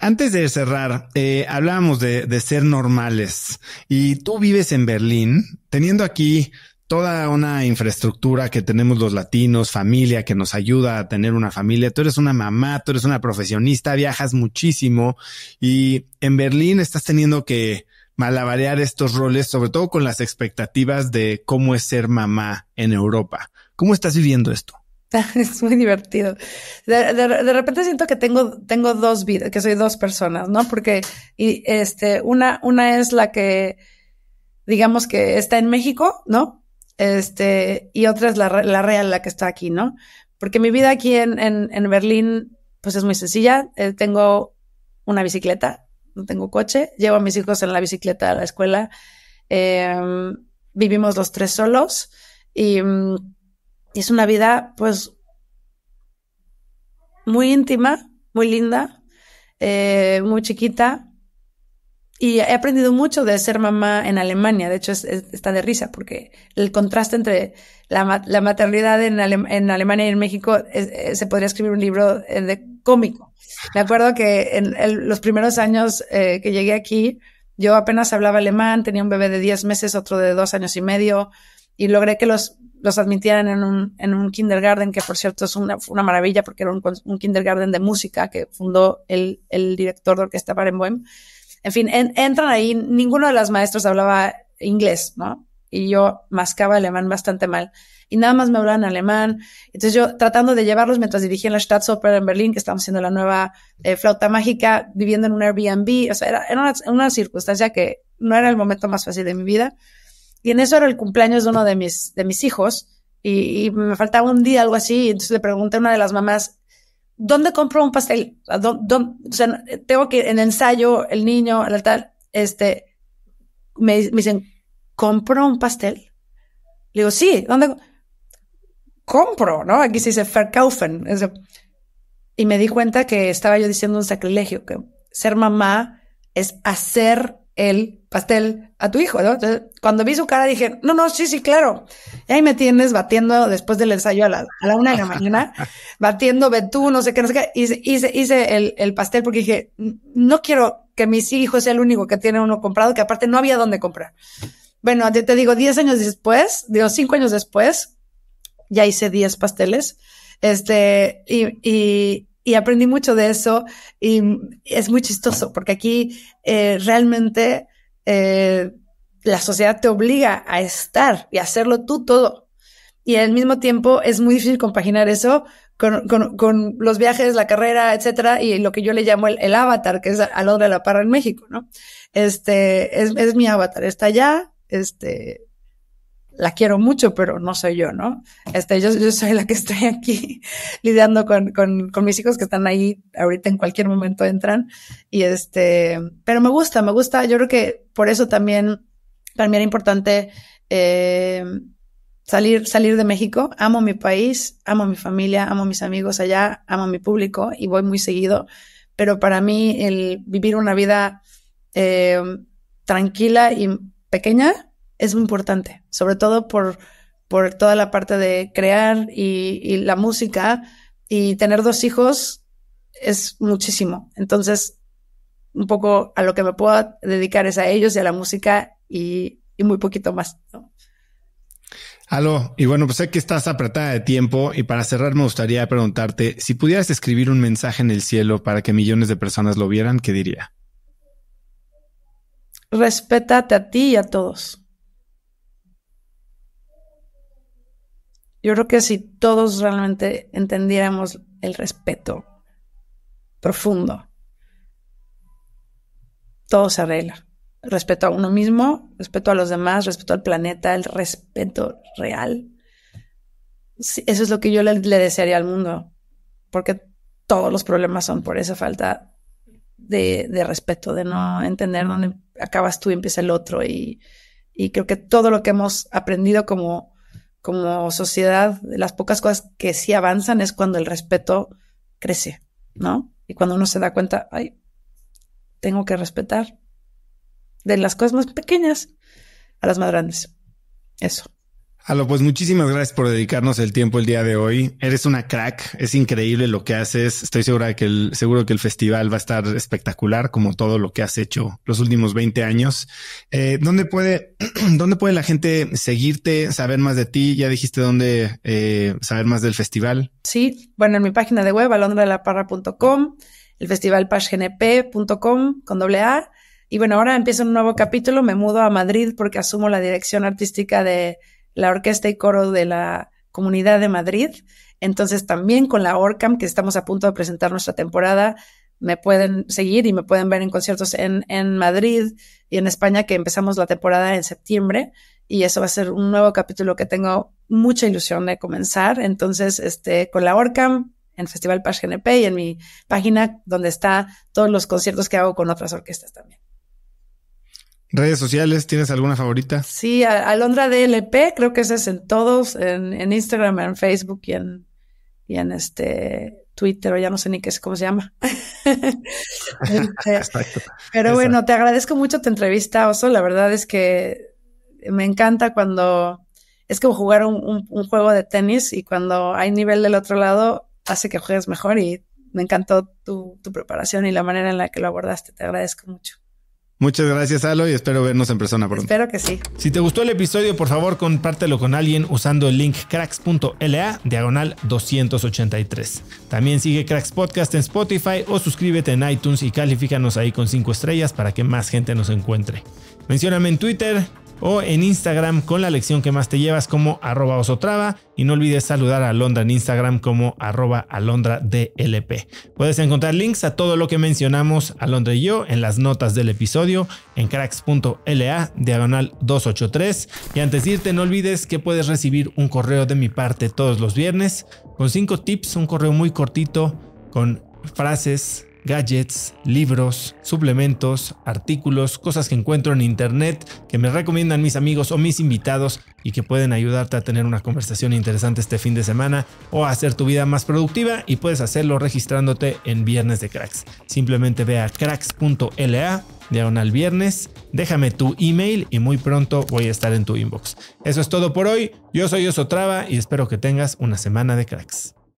Antes de cerrar, hablábamos de ser normales. Y tú vives en Berlín, teniendo aquí toda una infraestructura que tenemos los latinos, familia que nos ayuda a tener una familia. Tú eres una mamá, tú eres una profesionista, viajas muchísimo y en Berlín estás teniendo que malabarear estos roles, sobre todo con las expectativas de cómo es ser mamá en Europa. ¿Cómo estás viviendo esto? Es muy divertido. De repente siento que tengo 2 vidas, que soy 2 personas, ¿no? Porque una es la que, digamos, que está en México, ¿no? Y otra es la real, la que está aquí, ¿no? Porque mi vida aquí en Berlín, pues es muy sencilla. Tengo una bicicleta, no tengo coche, llevo a mis hijos en la bicicleta a la escuela, vivimos los tres solos y es una vida pues muy íntima, muy linda, muy chiquita. Y he aprendido mucho de ser mamá en Alemania. De hecho, está de risa porque el contraste entre la maternidad en Alemania y en México se podría escribir un libro de cómico. Me acuerdo que en los primeros años que llegué aquí, yo apenas hablaba alemán, tenía un bebé de 10 meses, otro de 2 años y medio, y logré que los admitieran en un kindergarten, que por cierto es una maravilla porque era un kindergarten de música que fundó el director de orquesta Barenboim. En fin, entran ahí, ninguno de los maestros hablaba inglés, ¿no? Y yo mascaba alemán bastante mal. Y nada más me hablaban alemán. Entonces yo tratando de llevarlos mientras dirigía en la Staatsoper en Berlín, que estábamos haciendo la nueva Flauta Mágica, viviendo en un Airbnb. O sea, era una circunstancia que no era el momento más fácil de mi vida. Y en eso era el cumpleaños de uno de mis hijos. Y me faltaba un día, algo así. Y entonces le pregunté a una de las mamás, ¿dónde compro un pastel? O sea, tengo que en el ensayo, el niño, al tal, me dicen, ¿compro un pastel? Le digo, sí, ¿dónde compro? ¿No? Aquí se dice verkaufen. Y me di cuenta que estaba yo diciendo un sacrilegio, que ser mamá es hacer el pastel a tu hijo, ¿no? Entonces, cuando vi su cara dije, no, sí, claro. Y ahí me tienes batiendo después del ensayo a la 1 de la mañana, batiendo betún, no sé qué. Hice el pastel porque dije, no quiero que mis hijos sea el único que tiene uno comprado, que aparte no había dónde comprar. Bueno, te digo, 10 años después, 5 años después, ya hice 10 pasteles, y aprendí mucho de eso y es muy chistoso porque aquí realmente la sociedad te obliga a estar y a hacerlo tú todo. Y al mismo tiempo es muy difícil compaginar eso con los viajes, la carrera, etcétera, y lo que yo le llamo el avatar, que es Alondra de la Parra en México, ¿no? Es mi avatar, está allá, la quiero mucho, pero no soy yo, ¿no? Yo soy la que estoy aquí lidiando con mis hijos que están ahí ahorita, en cualquier momento entran. Y pero me gusta. Yo creo que por eso también para mí era importante, salir de México. Amo mi país, amo mi familia, amo mis amigos allá, amo mi público y voy muy seguido. Pero para mí el vivir una vida, tranquila y pequeña, es muy importante, sobre todo por toda la parte de crear y la música, y tener 2 hijos es muchísimo. Entonces, un poco a lo que me puedo dedicar es a ellos y a la música y muy poquito más, ¿no? Aló, y bueno, pues sé que estás apretada de tiempo y para cerrar me gustaría preguntarte, si pudieras escribir un mensaje en el cielo para que millones de personas lo vieran, ¿qué diría? Respétate a ti y a todos. Yo creo que si todos realmente entendiéramos el respeto profundo, todo se arregla. Respeto a uno mismo, respeto a los demás, respeto al planeta, el respeto real. Sí, eso es lo que yo le desearía al mundo, porque todos los problemas son por esa falta de respeto, de no entender dónde acabas tú y empieza el otro. Y creo que todo lo que hemos aprendido como sociedad, las pocas cosas que sí avanzan es cuando el respeto crece, ¿no? Y cuando uno se da cuenta, ay, tengo que respetar de las cosas más pequeñas a las más grandes. Eso. Aló, pues muchísimas gracias por dedicarnos el tiempo el día de hoy. Eres una crack, es increíble lo que haces. Estoy seguro que el festival va a estar espectacular, como todo lo que has hecho los últimos 20 años. ¿Dónde puede la gente seguirte, saber más de ti? Ya dijiste dónde saber más del festival. Sí, bueno, en mi página de web, alondradelaparra.com, el festival pashgnp.com con AA. Y bueno, ahora empiezo un nuevo capítulo, me mudo a Madrid porque asumo la dirección artística de la orquesta y coro de la Comunidad de Madrid. Entonces también con la ORCAM, que estamos a punto de presentar nuestra temporada, me pueden seguir y me pueden ver en conciertos en Madrid y en España, que empezamos la temporada en septiembre. Y eso va a ser un nuevo capítulo que tengo mucha ilusión de comenzar. Entonces, con la OrCam, en Festival Pach GNP y en mi página donde está todos los conciertos que hago con otras orquestas también. ¿Redes sociales? ¿Tienes alguna favorita? Sí, Alondra DLP, creo que ese es en todos, en Instagram, en Facebook y en Twitter, o ya no sé ni cómo se llama. Pero bueno, te agradezco mucho tu entrevista, Oso. La verdad es que me encanta cuando es como jugar un juego de tenis, y cuando hay nivel del otro lado hace que juegues mejor, y me encantó tu preparación y la manera en la que lo abordaste. Te agradezco mucho. Muchas gracias, Alo, y espero vernos en persona pronto. Espero que sí. Si te gustó el episodio, por favor, compártelo con alguien usando el link cracks.la/283. También sigue Cracks Podcast en Spotify o suscríbete en iTunes y califícanos ahí con 5 estrellas para que más gente nos encuentre. Mencióname en Twitter o en Instagram con la lección que más te llevas como @osotrava, y no olvides saludar a Alondra en Instagram como @AlondraDLP. Puedes encontrar links a todo lo que mencionamos Alondra y yo en las notas del episodio en cracks.la/283. Y antes de irte, no olvides que puedes recibir un correo de mi parte todos los viernes con 5 tips, un correo muy cortito con frases, gadgets, libros, suplementos, artículos, cosas que encuentro en internet que me recomiendan mis amigos o mis invitados y que pueden ayudarte a tener una conversación interesante este fin de semana o a hacer tu vida más productiva, y puedes hacerlo registrándote en Viernes de Cracks. Simplemente ve a cracks.la/viernes, déjame tu email y muy pronto voy a estar en tu inbox. Eso es todo por hoy. Yo soy Oso Trava y espero que tengas una semana de cracks.